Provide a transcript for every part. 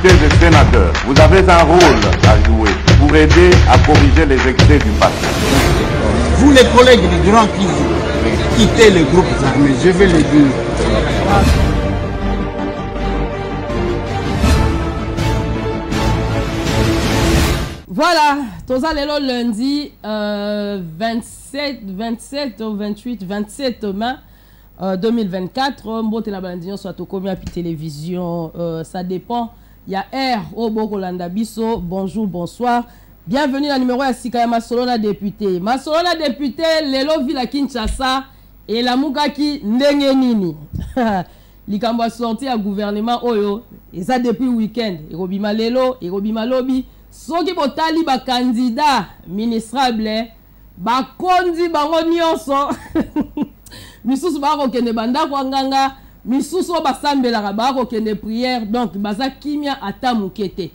députés et sénateurs, vous avez un rôle à jouer pour aider à corriger les excès du passé. Vous les collègues du Grand qui quittez les groupes armés, je vais le dire. Voilà, tous allez lundi 27 au 28, 27 mai 2024. Mbote la bandion soit au combien puis télévision, ça dépend. Il y a R au Bokolanda Bisso. Bonjour, bonsoir. Bienvenue à numéro à Sikaya Masolona député. Masolona député, Lelo Villa Kinshasa et la Mugaki Ndenge Nini. Likambo sorti à gouvernement Oyo. Et ça depuis week-end. Et Robima Lelo, et Robima Lobby. Soki botali ba candidat ministrable ba kondi bango nyonso misusu ba ko kende banda kwa nganga misusu ba sambela ba ko kende prière donc baza kimia ata mukete.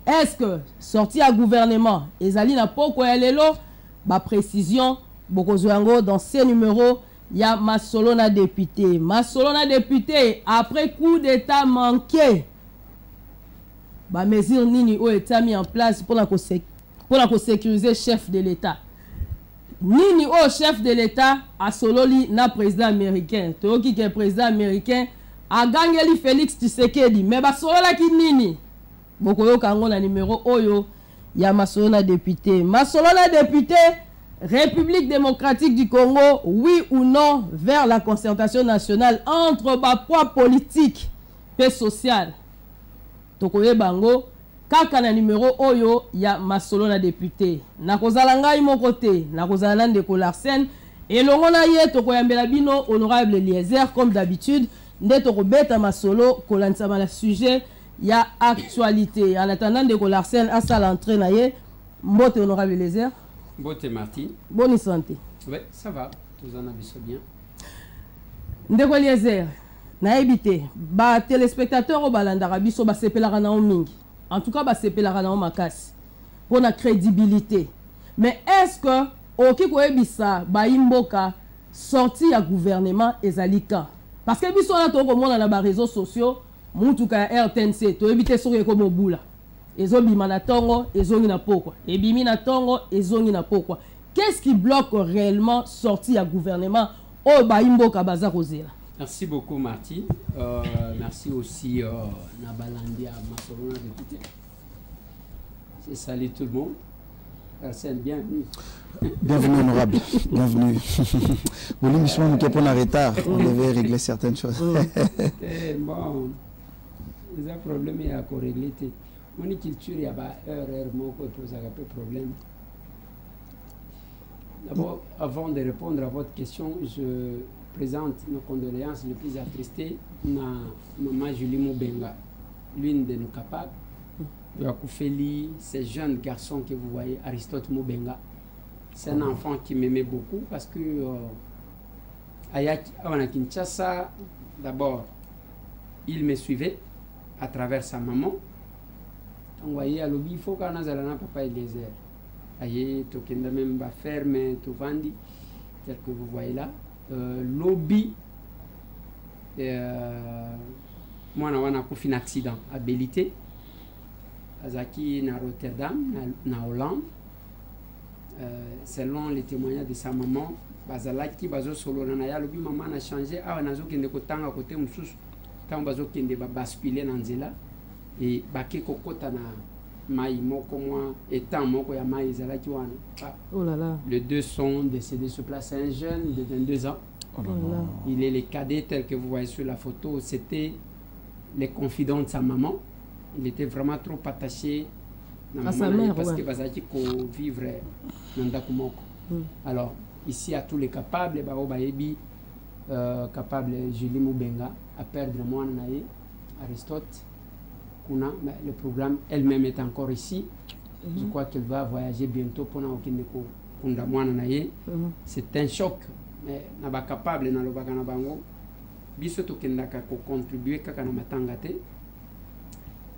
Est-ce que sorti à gouvernement ezali na poko ya lelo ba précision bokozwango dans ces numéros ya Masolona député après coup d'état manqué. Ba mesure nini o état mis en place pour la sécuriser chef de l'État. Nini o chef de l'État a sololi na président américain. Toki ke président américain a gagné Félix Tshisekedi. Mais ba solola ki nini? Bokoyo kango na numéro oyo ya Masolona député. Masolona député, République démocratique du Congo, oui ou non vers la concertation nationale entre ba poids politique et social. Tokoye bango kaka na numéro oyo ya Masolona député. Nakozala ngai moko te, nakozala ndeko Larsen et longona ye tokoyambela bino honorable Eliezer comme d'habitude nde tokobeta masolo kolanisa na sujet ya actualité. En attendant ndeko Larsen à sa l'entrée na ye mbote honorable Eliezer. Mbote Martin. Bonne santé. Ouais, ça va. Tous en abisso bien. Ndeko Eliezer. Naïbité, ba téléspectateurs au balandara biso ba sepelaka na mingi. En tout cas ba sepelaka na makasi pour la crédibilité. Mais est-ce que oki koyebisa ba imboka sorti à gouvernement ezalika? Parce que biso na to komona na ba réseaux sociaux, mutuka RTNC to ebité soki ko mobula. Ezobima na tongo, ezongi na pokwa. Ebimi na tongo, ezongi na pokwa. Qu'est-ce qui bloque réellement sorti à gouvernement au ba imboka baza kozela? Merci beaucoup Marty. Merci aussi Nabalandi à Masolona député. C'est salut tout le monde. Arsène, bienvenue. Bienvenue honorable. Bienvenue. Vous l'émission nous pour un retard. On devait régler certaines choses. Bon, les problèmes il y a qu'à régler. Mon culture il y a pas heure mot qui pose un peu problème. D'abord, avant de répondre à votre question, je présente nos condoléances les plus attristées à Maman Julie Moubenga, l'une de nos capables. Yakoufeli, ce jeune garçon que vous voyez, Aristote Moubenga, c'est un enfant qui m'aimait beaucoup parce que à Kinshasa, d'abord, il me suivait à travers sa maman. Vous voyez, à l'objet, il faut qu'on ait un papa et des airs. Aïe, tout qui n'a même pas fermé, tout vendu, tel que vous voyez là. Lobby, moi, on a un accident à Bélité, Azaki, na Rotterdam, na Hollande. Selon les témoignages de sa maman, Bazalaki, Bazo Solo, Lobby, maman a changé. Ah, on a qui ne côté à côté, Moussous, quand Bazo qui ne basculer dans Zela, et Baké Kokota na Maï, Moko, moi, étant Moko ya Maï, Zalaki Wana. Oh là là. Les deux sont décédés sur place. Un jeune de 22 ans. Oh là là. Il est le cadet tel que vous voyez sur la photo. C'était les confidents de sa maman. Il était vraiment trop attaché à sa mère. Parce que Bazaki ko vivre dans Dakumoko. Alors, ici à tous les capables, capable Julie Moubenga à perdre moi naïe Aristote. Le programme elle-même est encore ici. Je crois qu'elle va voyager bientôt pour c'est un choc. Mais n'a pas capable na lobaka na bango. Biso to kendaka ko contribuer kaka na matangate.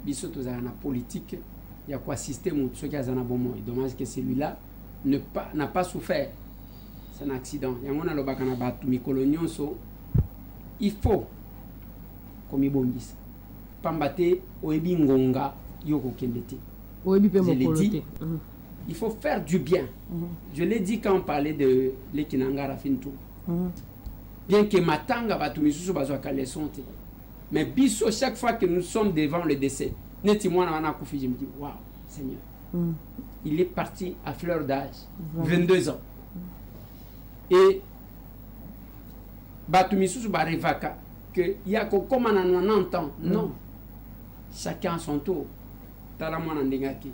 Biso to za na politique, il y a quoi système ceux qui azana bon dommage que celui-là n'a pas souffert. C'est un accident. Yangona lobaka na batu mikolonyo so il faut comme ibongisa. pambate oyebi ngonga yoko kendete. Oyebi pe Je l'ai mokolo dit. te. Il faut faire du bien. Je l'ai dit quand on parlait de l'Ekinanga Rafintou. Bien que Matanga Batumisusu Bazouaka les sont. Mais biso, chaque fois que nous sommes devant le décès, Netimoine Anakoufi, je me dis, waouh, Seigneur. Il est parti à fleur d'âge, 22 ans. Et Batumisusu Barevaka, que y a comme on entend, non. Chacun à son tour. Talamana Ndengaki.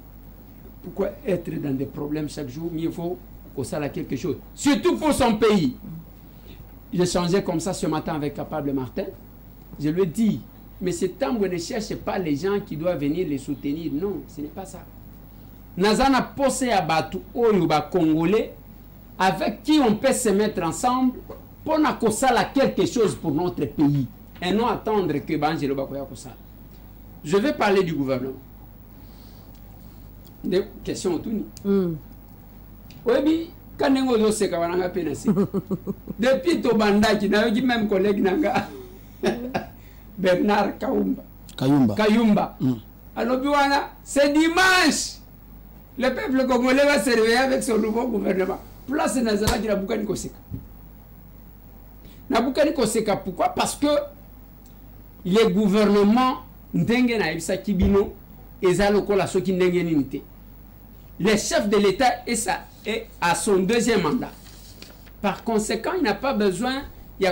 Pourquoi être dans des problèmes chaque jour? Mieux vaut qu'on sache quelque chose. Surtout pour son pays. J'ai changé comme ça ce matin avec Capable Martin. Je lui ai dit, mais cet homme ne cherche pas les gens qui doivent venir les soutenir. Non, ce n'est pas ça. Nazana posé à Batu Oyuba Congolais avec qui on peut se mettre ensemble pour qu'on sache quelque chose pour notre pays. Et non attendre que Banjelo Bakoya Kosa. Je vais parler du gouvernement. Des questions autour. Oui, quand on sait qu'on a pénacé. Depuis Tobanda, qui n'a eu même collègue Nanga, Bernard Kayumba. Alors, c'est dimanche. Le peuple congolais va se réveiller avec son nouveau gouvernement. Place Nazara qui n'a pas Koseka. Nabukani Koseka, pourquoi? Parce que les gouvernements Ndenge na Ibsa Kibino et Zaloko la Soki Ndenge Ninite. Le chef de l'État est à son deuxième mandat. Par conséquent, il n'a pas besoin il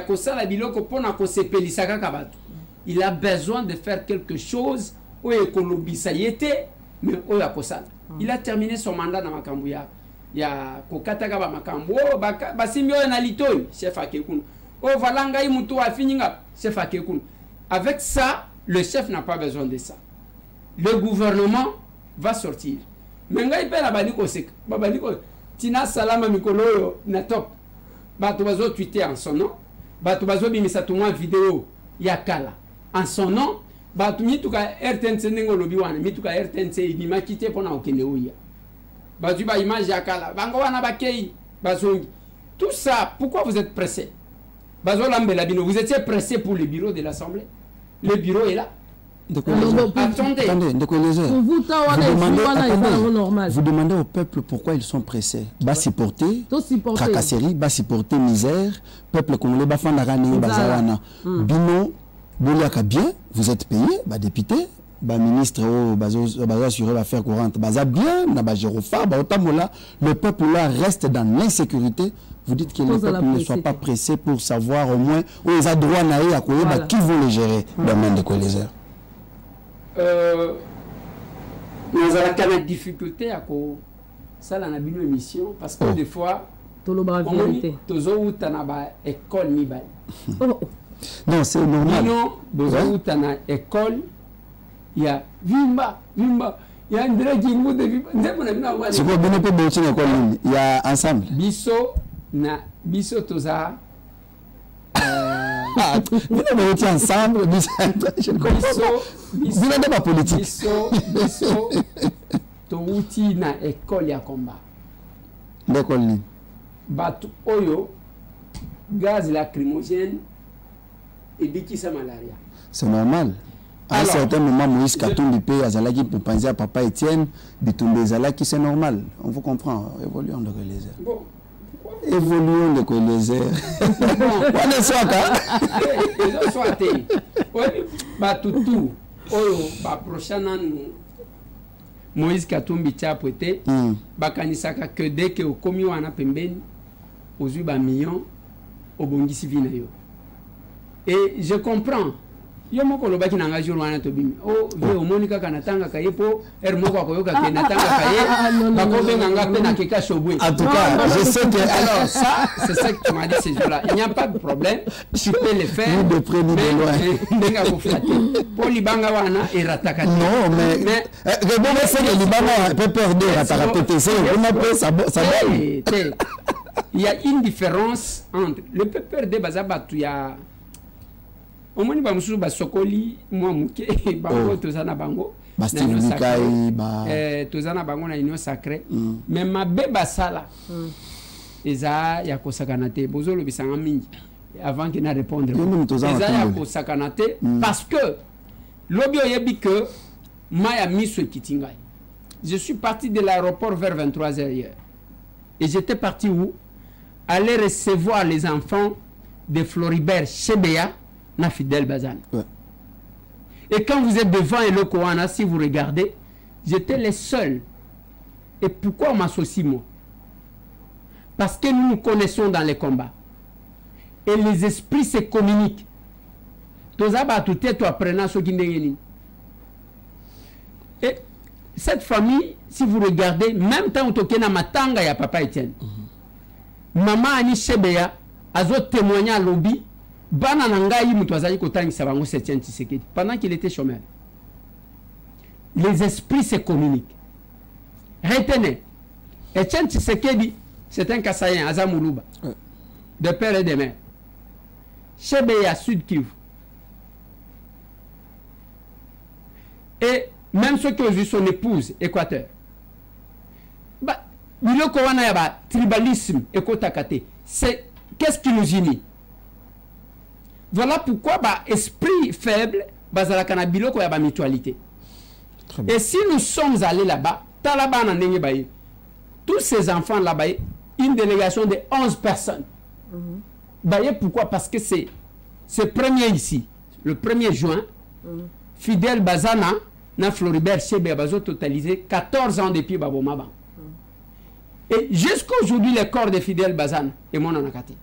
a besoin de faire quelque chose où mais il a terminé son mandat dans Makambouya. Il y a Kokataka Makambo, Basimio Nalitoi, chef Akekun. Oh, Valanga Imuto Afininga, chef Akekun. Avec ça, le chef n'a pas besoin de ça. Le gouvernement va sortir. Menga ipe na baniko sek. Babaniko Tina Salama Mikolo na top. Bato bazo tweeter en son nom. Bato bazo bimisa tuma vidéo yakala. En son nom, bato mituka RTNC nengo lobi wana, mituka RTNC ibima kite pona okende oya. Bato ba image yakala. Bango wana bakei bazongi. Tout ça, pourquoi vous êtes pressé? Bazo lambela bino, vous étiez pressé pour le bureau de l'Assemblée. Le bureau est là. Attendez, vous demandez au peuple pourquoi ils sont pressés. Bas supporter, tracasserie, bas supporter misère, peuple congolais, bas fandarani, bazawana. Bino, boliaka bien, vous êtes payé, bas député, bas ministre, bas assuré l'affaire courante, bas bien, bas gérofa, bas otamola, le peuple là reste dans l'insécurité. Vous dites que le peuple ne soit pas pressé pour savoir au moins où ils ont droit à quoi, qui vont les gérer dans le monde de Coliseur. Nous avons une difficulté à ça dans une émission parce que des fois on a école non, c'est normal. Non, école il y a Vimba, il y a une drague qui mou de Vimba. C'est quoi bien peu de école il y a ensemble. Biso toza vous n'avez ensemble, je ne comprends pas. Vous n'avez pas politique. Biso, touti na école ya combat. L'école ni. Batu oyo, gaz lacrymogène et bikisa malaria. C'est normal. À un certain moment, Moïse Katumbi paye à Zalaki pour penser à Papa Étienne, Bitumbe Zalaki, c'est normal. On vous comprend. Évoluons de les airs. Bon. Évoluons de les airs. On est soit ils ont soité. Batutu, oyo, ba prochaine Moïse Katumbi Tchapote, bakanisaka que dès que au komi wana pembeni, aux ba millions, au bongisi vina yo. Et je comprends. Yo moko lo baki nanga jour wana to bimi. Oh, yo monika kanatanga kayepo, moko akoyoka kenatanga kaye, bako benga pe na keka shobwe. En tout cas, je sais que alors ça, c'est ça que tu m'as dit ces jours-là. Il n'y a pas de problème, tu peux le faire. Ni de près ni de loin. Denga ko flatter. Pour libanga wana et rataka. Non, mais rebonde c'est que libanga peut perdre rataka c'est vraiment peu ça il y a une différence entre le peuple de Bazabatu ya au moins ba mususu ba sokoli moi muke bango tozana bango ba style bikai ba tozana bango na union sacrée mais mabe basala eza ya kosakana te bozolo bisanga mingi avant que na répondre eza ya kosakana te parce que Lobi oyebi que Maya Miso Kitingai. Je suis parti de l'aéroport vers 23h hier. Et j'étais parti où? Aller recevoir les enfants de Floribert Chebeya, na Fidel Bazan. Ouais. Et quand vous êtes devant Eloko Wana, si vous regardez, j'étais les seuls. Et pourquoi on m'associe moi? Parce que nous nous connaissons dans les combats. Et les esprits se communiquent. Et cette famille, si vous regardez, même temps où na matanga ya papa Etienne, maman Ani Chebeya, azo témoigné à lobby, bana nangai mutwazaji kotangi sabango Etienne Tshisekedi, pendant qu'il était chômeur. Les esprits se communiquent. Retenez, Etienne Tshisekedi, c'est un Kassaïen, Azamoulouba, de père et de mère. Chebeya, Sud Kivu. Et même ceux qui ont vu son épouse, Équateur. Tribalisme, c'est qu'est-ce qui nous unit? Voilà pourquoi esprit faible, mutualité. Et si nous sommes allés là-bas, tous ces enfants là-bas, une délégation de 11 personnes. Pourquoi? Parce que c'est premier ici, le 1er juin, Fidel Bazana, na Floribert Chebeya bazo totalisé 14 ans depuis Babomaba. Et jusqu'à aujourd'hui, le corps de Fidel Bazana est mon anakate.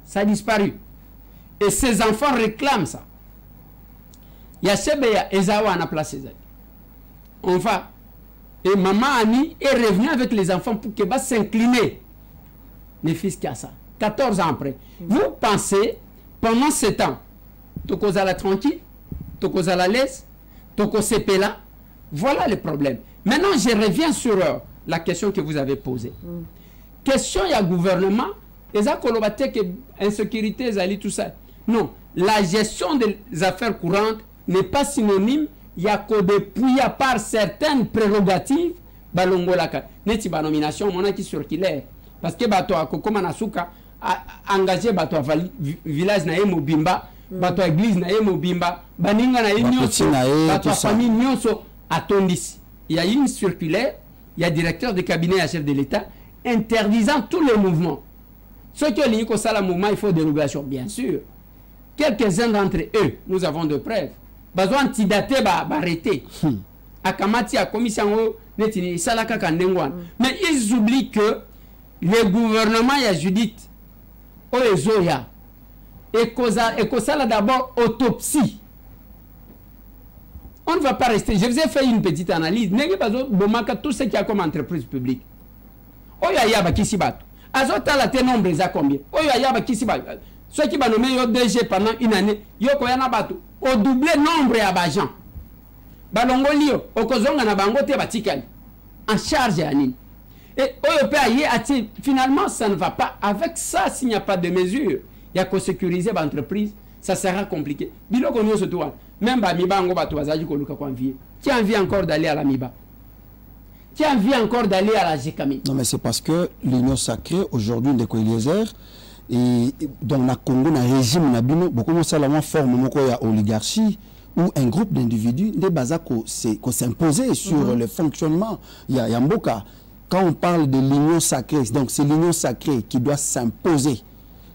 Ça a disparu. Et ces enfants réclament ça. Il y a Chebeya Ezawa à la place. On va. Et maman Annie est revenue avec les enfants pour qu'elle va s'incliner. Les fils qui a ça. 14 ans après. Vous pensez, pendant 7 ans, Tokozala tranquille, Tokozala l'aise, Tokosepela, voilà le problème. Maintenant, je reviens sur la question que vous avez posée. Question, il y a gouvernement, et ça, insécurité, tout ça. Non, la gestion des affaires courantes n'est pas synonyme, il y a que depuis, à part certaines prérogatives, balongolaka. Neti ba nomination, mon qui circulaire. Parce que bato a kokoma nasuka engagé bato a village na Mobimba, bato a église na Mobimba, baninga na nyonso, bato a famille nyonso atondisi. Il y a une circulaire, il y a directeur de cabinet à chef de l'État interdisant tous les mouvements. Ceux qui ont lié ça le mouvement, il faut dérogation, bien sûr. Quelques-uns d'entre eux, nous avons de preuves. Besoin antidaté ba arrêté. Akamati a commission netini salaka kandengwan. Mais ils oublient que le gouvernement y a Judith Oezoya et ça d'abord autopsie. On ne va pas rester. Je vous ai fait une petite analyse. N'est pas tout ce qui a comme entreprise publique. Oya yaba kisibato. Azota la te nombre za combien? Oya yaba kisibato. Ceux qui va nommer yo DG pendant une année, yo koyana bato. Au double nombre ya bagent. Balongolio, okozonga na bango te batikali. En charge à Nini. Et finalement, ça ne va pas. Avec ça, s'il n'y a pas de mesure, il y a qu'à sécuriser l'entreprise, ça sera compliqué. Même qui a envie encore d'aller à la MIBA? Qui a envie encore d'aller à la GKMI? Non, mais c'est parce que l'Union sacrée, aujourd'hui, de Eliezer, et dans le Congo, dans le régime, beaucoup de gens forment une oligarchie où un groupe d'individus, des bazas s'imposer sur le fonctionnement. Il y a Mboka. Quand on parle de l'union sacrée, donc c'est l'union sacrée qui doit s'imposer.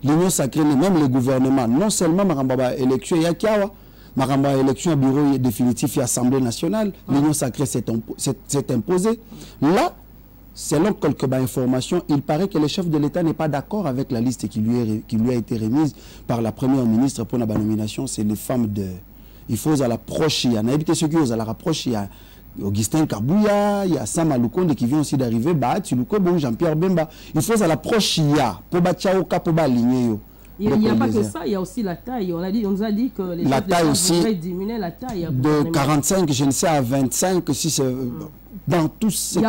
L'union sacrée, même le gouvernement, non seulement Marambaba élection, il y a Kiawa, Marambaba élection, bureau définitif et Assemblée nationale, l'union sacrée s'est imposée. Là, selon quelques informations, il paraît que le chef de l'État n'est pas d'accord avec la liste qui lui a été remise par la première ministre pour la nomination. C'est les femmes de... Il faut à l'approche, il y a Naïbité Sécurité, à la rapproche, il y a Augustin Kabouya, il y a Sam Alukonde qui vient aussi d'arriver, Jean-Pierre Bemba. Il faut à l'approche, il y a il n'y a pas que ça, il y a aussi la taille. On nous a dit que les la taille aussi devraient diminuer la taille. De 45, je ne sais, à 25, si c'est dans tout ce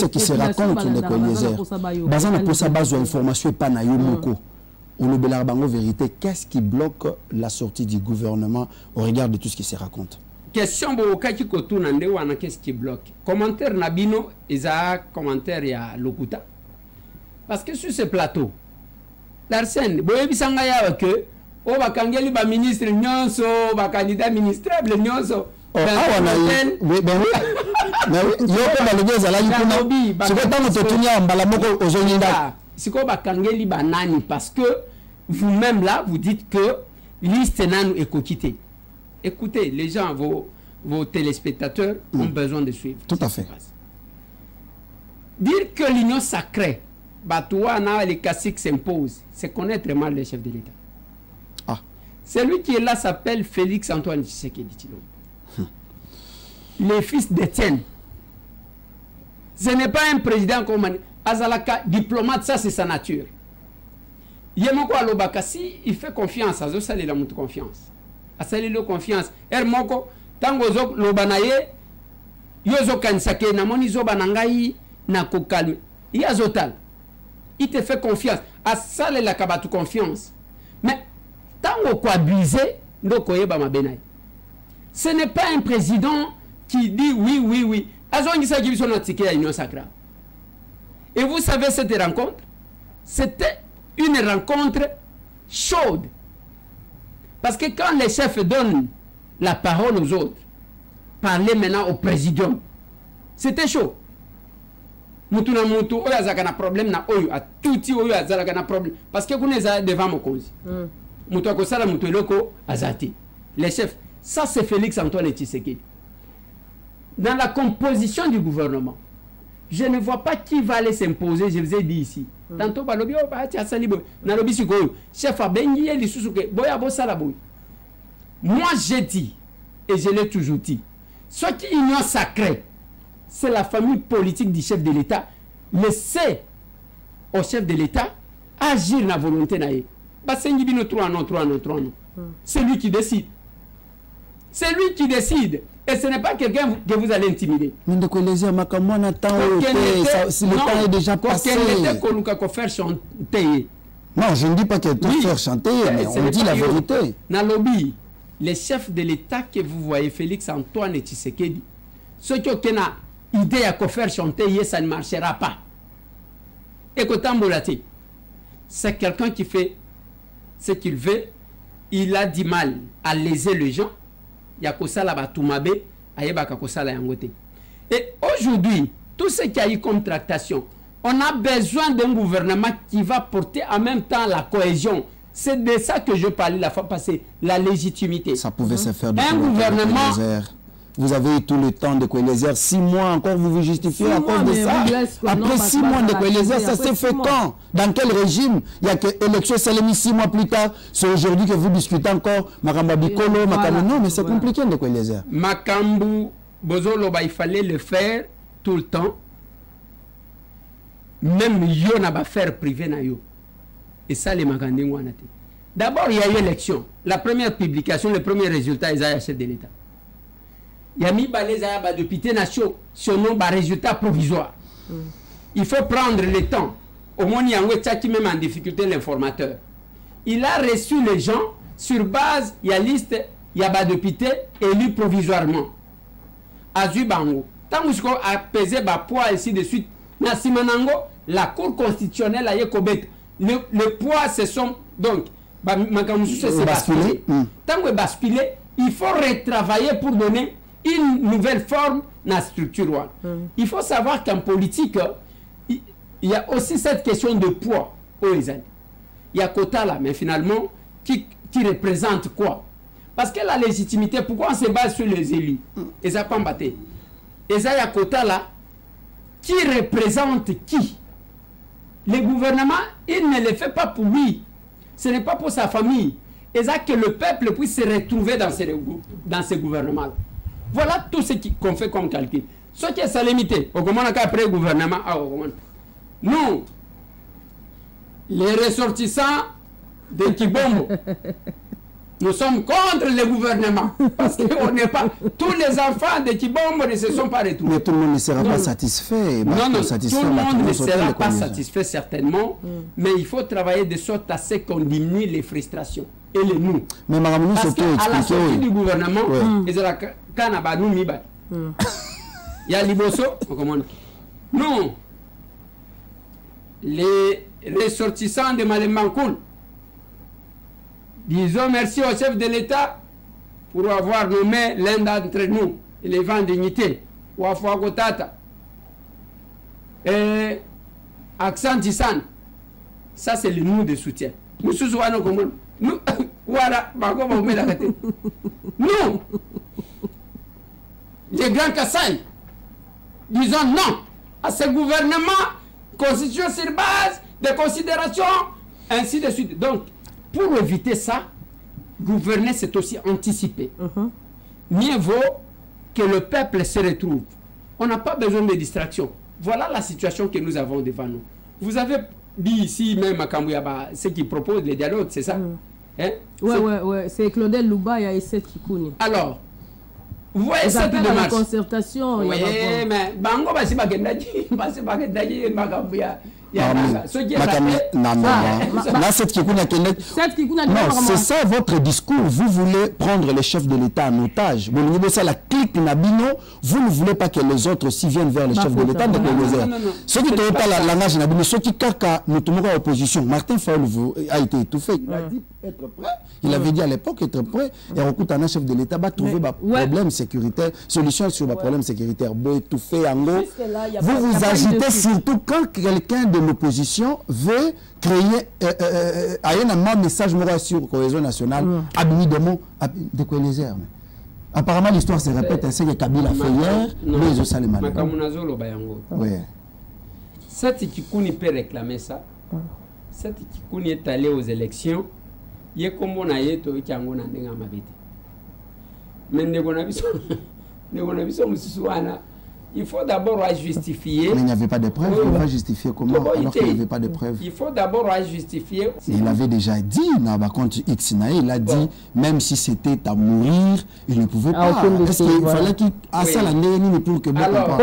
qui se raconte, les Eliezer. Bazana pour sa base d'information et pas na yo moko. On le belarbango vérité. Qu'est-ce qui bloque la sortie du gouvernement au regard de tout ce qui se raconte? Question boka qui kotuna nde wana qu'est-ce qui bloque? Commentaire nabino eza commentaire ya lokuta. Parce que sur ce plateau, l'Arsène, boye bisanga ya que o bakangeli ba ministre nyonso ba candidat ministrable nyonso mais oui mais yo pe balobeza la yikuna siko tango totunya mbala moko ozonyinda siko bakangeli ba nani parce que vous-même là vous dites que liste nanu ekokité. Écoutez, les gens, vos téléspectateurs ont besoin de suivre. Tout à fait. Dire que l'union sacrée, Batouana, les classiques s'imposent, c'est connaître mal le chef de l'État. Ah. Celui qui est là s'appelle Félix Antoine Tshisekedi Tshilombo. Le fils d'Étienne. Ce n'est pas un président comme Azalaka, diplomate, ça c'est sa nature. Yemoko Alobakasi, il fait confiance à Zosal et la montre confiance. À saluer la confiance. Hermoko, tango zok lobanaye, yozo kansake, namoni zo banangai, nako calme. Il y a Zotal. Il te fait confiance. À saluer la kabatu confiance. Mais, tango ko abuser, ndoko yeba mabenai. Ce n'est pas un président qui dit oui, oui, oui. Azongisa qui sont notifiés à l'Union sacrée. Et vous savez cette rencontre? C'était une rencontre chaude. Parce que quand les chefs donnent la parole aux autres, parler maintenant au président, c'était chaud. Mutuna mutu oya zakana problème na oyo a touti oyo azalaka na problème parce que vous êtes devant mon cause. Mutu akosala mutu eloko azati. Les chefs, ça c'est Félix Antoine Tshisekedi. Dans la composition du gouvernement, je ne vois pas qui va aller s'imposer, je vous ai dit ici. Tantôt, balobi o ba ti asali bo na lobi sikoyo chef abengi eli susuke boya bo sala boy. Moi j'ai dit et je l'ai toujours dit. Ce qui est union sacrée, c'est la famille politique du chef de l'État. Laissez au chef de l'État agir na volonté na ye. Ba sengi bino 3 non. C'est lui qui décide. C'est lui qui décide. Et ce n'est pas quelqu'un que vous allez intimider. Mais de quoi les hommes, si le temps est déjà passé. Non, je ne dis pas qu'il faut faire chanter, mais on dit la vérité. Nalobi, les chefs de l'État que vous voyez, Félix Antoine Tshisekedi, ceux qui ont une idée à faire chanter, ça ne marchera pas. Écoutez, c'est quelqu'un qui fait ce qu'il veut. Il a du mal à léser les gens. Et aujourd'hui, tout ce qui a eu comme tractation, on a besoin d'un gouvernement qui va porter en même temps la cohésion. C'est de ça que je parlais la fois passée, la légitimité. Ça pouvait se faire un gouvernement. Vous avez eu tout le temps de Coélézer. 6 mois encore, vous vous justifiez à cause de ça. Après 6 mois de Coélézer, ça s'est fait quand? Dans quel régime? Il y a que l'élection, ça l'a mis 6 mois plus tard. C'est aujourd'hui que vous discutez encore. Makambo Bikolo, Makambo. Non, mais c'est compliqué de Coélézer. Makambo, Bozolo, il fallait le faire tout le temps. Même yo n'a pas faire privé na yo. Et ça, les Makandingo. D'abord, il y a eu l'élection. La première publication, le premier résultat, ils ont chef de l'État. Yami Baleza ba député national sur nos résultats provisoires. Il faut prendre le temps. Au moins, il y a un qui même en difficulté l'informateur. Il a reçu les gens sur base, il y a liste, il y a des députés élus provisoirement. Azubango. Tant que vous avez pesé le poids ici de suite, la Cour constitutionnelle a yekobet. Le poids, ce sont donc, c'est basculé. Tant que basculé, il faut retravailler pour donner une nouvelle forme dans la structure. Il faut savoir qu'en politique, il y a aussi cette question de poids. Il y a quota là, mais finalement, qui représente quoi? Parce que la légitimité, pourquoi on se base sur les élus? Et ça pas battu. Et ça, il y a quota là, qui représente qui? Le gouvernement, il ne le fait pas pour lui. Ce n'est pas pour sa famille. Et ça que le peuple puisse se retrouver dans ce gouvernement. Voilà tout ce qu'on fait comme calcul. Ce qui est sa limité, au comment on a après le gouvernement, nous, les ressortissants de Kibombo, nous sommes contre le gouvernement. Parce qu'on n'est pas. Tous les enfants de Kibombo ne se sont pas retrouvés. Mais tout le monde ne sera pas satisfait. Non, tout le monde ne sera pas satisfait, certainement. Mais il faut travailler de sorte à ce qu'on diminue les frustrations. Et les nous. Mais parce qu'à la sortie du gouvernement, il y a Liboso, non, les ressortissants de Malembankoul, Disons merci au chef de l'État pour avoir nommé l'un d'entre nous, élevant en dignité, Wafwa Gotata. Et Accent Tissan, ça c'est le nom de soutien. Nous, voilà, nous, les grands Kassai, disons non à ce gouvernement, constitution sur base de considérations, ainsi de suite. Donc, pour éviter ça, gouverner, c'est aussi anticiper. Mieux vaut que le peuple se retrouve. On n'a pas besoin de distraction. Voilà la situation que nous avons devant nous. Vous avez dit ici même à Kambouyaba, ceux qui proposent les dialogues, c'est ça? Hein? Ouais. C'est Claudel Loubaya et Seth Kikouni. Alors, vous voyez cette démarche. La concertation. Oui, mais Bango, c'est pas que c'est ça votre discours. Vous voulez prendre les chefs de l'État en otage. La clique Nabino, vous ne voulez pas que les autres aussi viennent vers les chefs de l'État. Ceux qui ne pas la langage Nabino, ceux qui kaka nous tombons à opposition. Martin Fayoulou a été étouffé. Il a dit être prêt. Il avait dit à l'époque être prêt. Et on écoute un chef de l'État va trouver un problème sécuritaire, solution sur le problème sécuritaire. Étouffé en gros. Vous vous agitez surtout quand quelqu'un de l'opposition veut créer un message sur la cohésion nationale, de quoi les airs. Apparemment, l'histoire se répète, c'est que Kabila a fait hier, mais aussi les malades. Cette Kikouni peut réclamer ça. Cette Kikouni est allé aux élections. Il y a comme on a été au Kango Nandenga Mabete. Mais il faut d'abord justifier. Mais il n'y avait pas de preuves. Il va justifier comment alors qu'il n'y avait pas de preuves. Il faut d'abord justifier. Il avait déjà dit, contre Xinae, il a dit, même si c'était à mourir, il ne pouvait pas. Parce qu'il fallait qu'il ait la nénie pour que... Alors,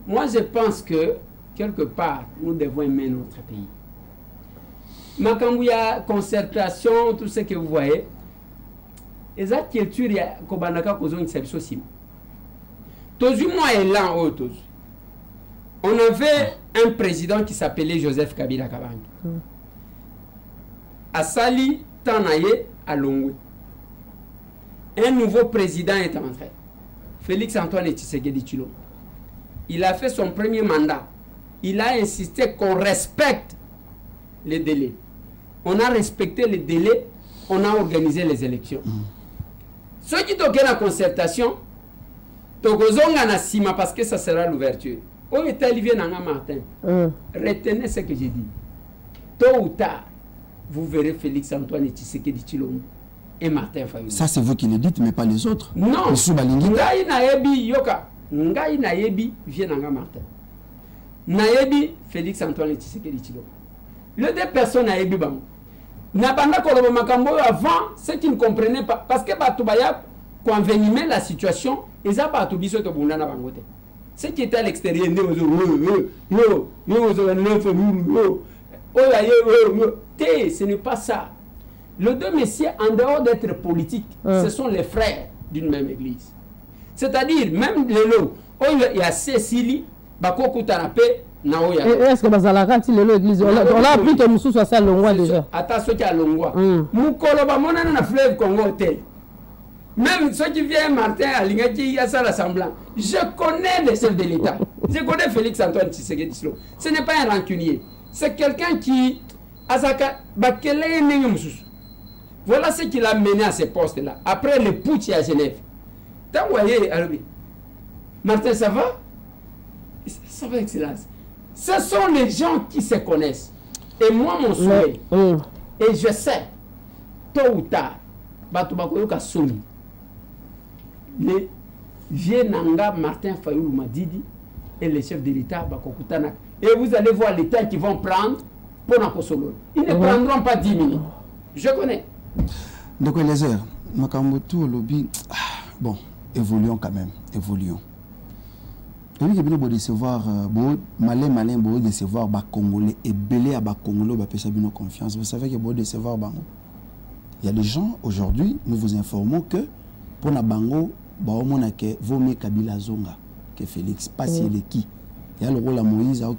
moi je pense que, quelque part, nous devons aimer notre pays. Makambouya, concertation, tout ce que vous voyez, on avait un président qui s'appelait Joseph Kabila Kabange. Asali Tanaye à Longwe. Un nouveau président est entré. Félix Antoine Tshisekedi Tshilombo. Il a fait son premier mandat. Il a insisté qu'on respecte les délais. On a respecté les délais. On a organisé les élections. Ceux qui toquent la concertation, parce que ça sera l'ouverture. Où est Olivier Nanga Martin? Retenez ce que j'ai dit. Tôt ou tard, vous verrez Félix Antoine Tshisekedi Tshilombo et Martin Fayoulou. Ça, c'est vous qui le dites, mais pas les autres. Non. Ngai Naebi Yoka. Ngai Naebi vient Nanga Martin. Naebi Félix Antoine Tshisekedi Tshilombo. Les deux personnes Naebi Bango. Nabanda Kolobo Makambo avant, ceux qui ne comprenaient pas, parce que Batubaya convenimait la situation, et ça Batubiso to Bundana Bangote. Ceux qui étaient à l'extérieur, ce n'est pas ça. Les deux messieurs, en dehors d'être politiques, ce sont les frères d'une même église. C'est-à-dire, même les lots, il y a Cécilie, Bako Tanape. Est-ce que Bazalaka, l'église, on a appris que Moussou soit ça Longwa déjà. Attends, ceux qui a Longwa. Moukolo, on a un fleuve Congo hôtel. Même ceux qui viennent Martin à Lingati, il y a ça l'assemblant. Je connais les chefs de l'État. Je connais Félix Antoine Tshisekedi Tshilombo. Ce n'est pas un rancunier. C'est quelqu'un qui. Voilà ce qui l'a mené à ce poste-là. Après le putsch à Genève. T'as voyé, Martin, ça va? Ça va, Excellence. Ce sont les gens qui se connaissent. Et moi, mon souhait, et je sais, tôt ou tard, Batubakoyoka Soni, les vieux Nanga Martin Fayoulou Madidi et les chefs de l'État, Bakokutana. Et vous allez voir les temps qu'ils vont prendre pour Nakosolo. Ils ne prendront pas 10 minutes. Je connais. Donc, les heures, Makambotou, lobby, bon, évoluons quand même, évoluons. Oui, il faut décevoir, malin, décevoir les Congolais et belé à Congolais, confiance. Vous savez qu'il faut décevoir Bango. Il y a des gens, aujourd'hui, nous vous informons que pour la Bango, vaut mieux Kabila Zonga que Félix. Pas si il est qui. Il y a le rôle à Moïse, à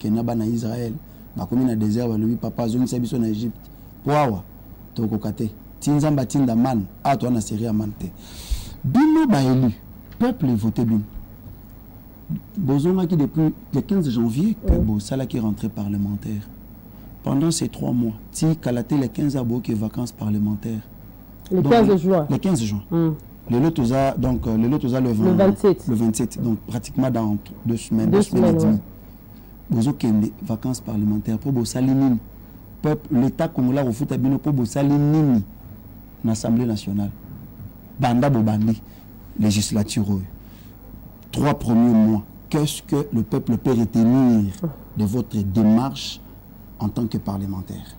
Israël. bakomi na désert balobi papa azongisa biso na Égypte po awa tokoka te tinzamba tinda man a to na série ya man te bino baélu peuple voté bino bozongaki depuis le 15 janvier que bosala qui est rentrée parlementaire pendant ces 3 mois ti kalaté le 15 abo qui vacances parlementaires le 15 juin le 15 juin le lotoza donc le lotoza le 27 donc pratiquement dans 2 semaines 2 semaines et demie bozo kende vacances parlementaires pour bosali nini peuple l'état congolais refuta bino pour bosali nini l'Assemblée nationale banda bobandi législature 3 premiers mois qu'est-ce que le peuple peut retenir de votre démarche en tant que parlementaire?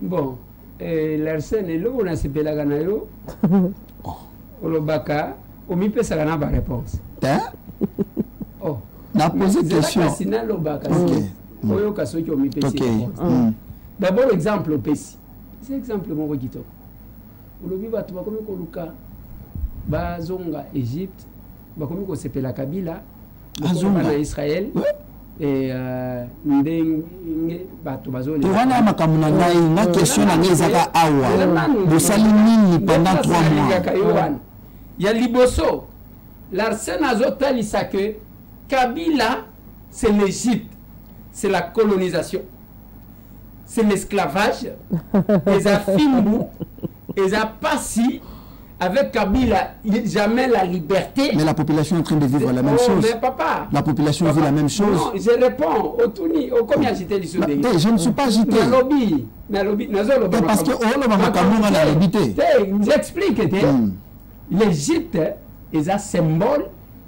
Bon, l'arsène est là, on a CP la ganayo. Olobaka, on m'y peut ça la réponse. Oh, n'a posé question. D'abord exemple au PC. C'est exemple mon regito. Olobi batu bakomi ko luka bazonga Égypte, bakomi ko CP la Kabila, bazonga Israël. Et ndenge bato bazoli wana makamuna ngai na question na ngezaka awa bosali nini pendant 3 mois ya liboso l'arsène azotalisa que Kabila c'est l'Égypte, c'est la colonisation, c'est l'esclavage, les afimbu, les apassi. Avec Kabila, jamais la liberté. Mais la population est en train de vivre la même chose. Mais papa. La population vit la même chose. Non, je réponds au Touni, au combien agité du sud. Je ne suis pas agité. Parce que j'explique. L'Égypte est un symbole,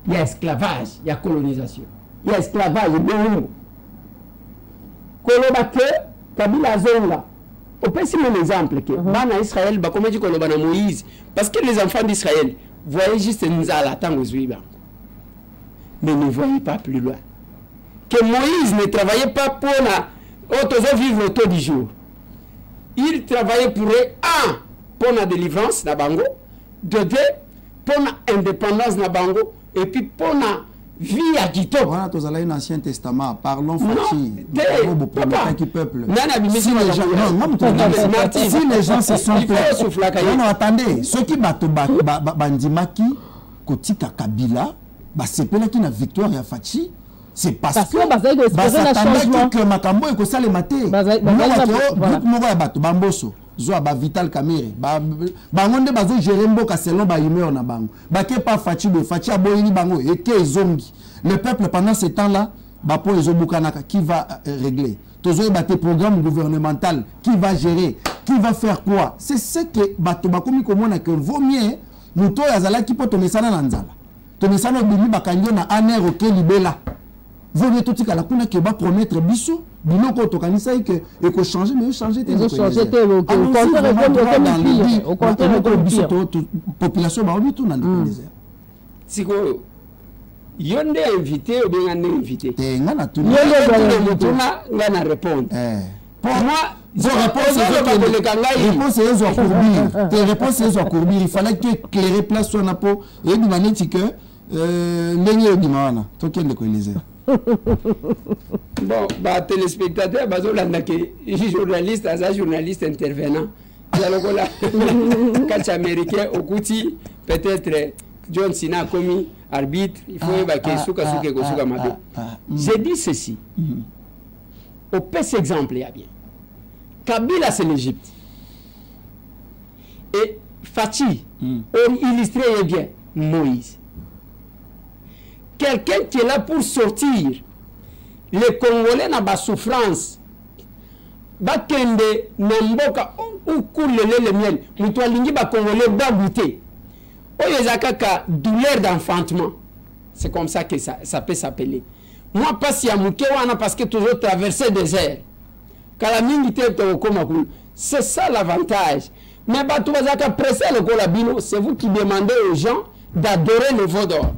il y a esclavage, il y a colonisation. Il y a esclavage, il y a Kabila Zonga. On peut citer un exemple que Bana Israël, comme dit Kolobana Moïse, parce que les enfants d'Israël voyaient juste Nzala tant aux Ouïba, mais ne voyaient pas plus loin. Que Moïse ne travaillait pas pour vivre autour du jour. Il travaillait pour la délivrance na bango, de deux pour l'indépendance na bango, et puis pour la vie à Quito. Voilà, tu as un ancien testament. Parlons Fachi. Peuple. Si les gens se sont plaints. Non, attendez. Ceux qui battent Bandimaki, Kotika Kabila, c'est pas là qui a victoire à Fachi. C'est parce que que Makambo et Kosale Maté. Bamboso. Zoa ba Vital Kamere bangonde bazo gérer mboka selon ba humeur na bango bake pa Fachi be Fachi aboyini bango eke zongi le peuple pendant ce temps là ba po ezobukanaka qui va régler tozo baté programme gouvernemental qui va gérer qui va faire quoi c'est ce que bato bakomi komona que vaut mieux muto yazala ki po tomesana na nzala tomesana bimi bakanyo na aner oke libela vaut mieux tout tika la kuna ke ba promettre biso biloko tokanisa que eko changer mais changer te au contraire population ba obi tout na désert siko yonde invité ou bien ngane invité te ngana tout ngana répondre pour moi réponse est à courbir il fallait que éclairer place sur na po et du maneti que ndenge di mana to kende ko Élysée. Bon, téléspectateur, journaliste, journaliste intervenant. Catch américain, Okuti, peut-être John Cena a commis arbitre, il faut évacuer Souka Mado. J'ai dit ceci. Au petit exemple, il y a bien. Kabila, c'est l'Égypte. Et Fachi, illustrait bien Moïse. Quelqu'un qui est là pour sortir les Congolais dans la souffrance. Bakende Namboka ou coule le miel. Mutualingi ba Congolais ba goûter. Oyezakaka douleur d'enfantement. C'est comme ça que ça peut s'appeler. Moi pas si amukewana parce que toujours traverser des airs. C'est ça l'avantage. Mais batouazaka pressé le Kolabino, c'est vous qui demandez aux gens d'adorer le veau d'or.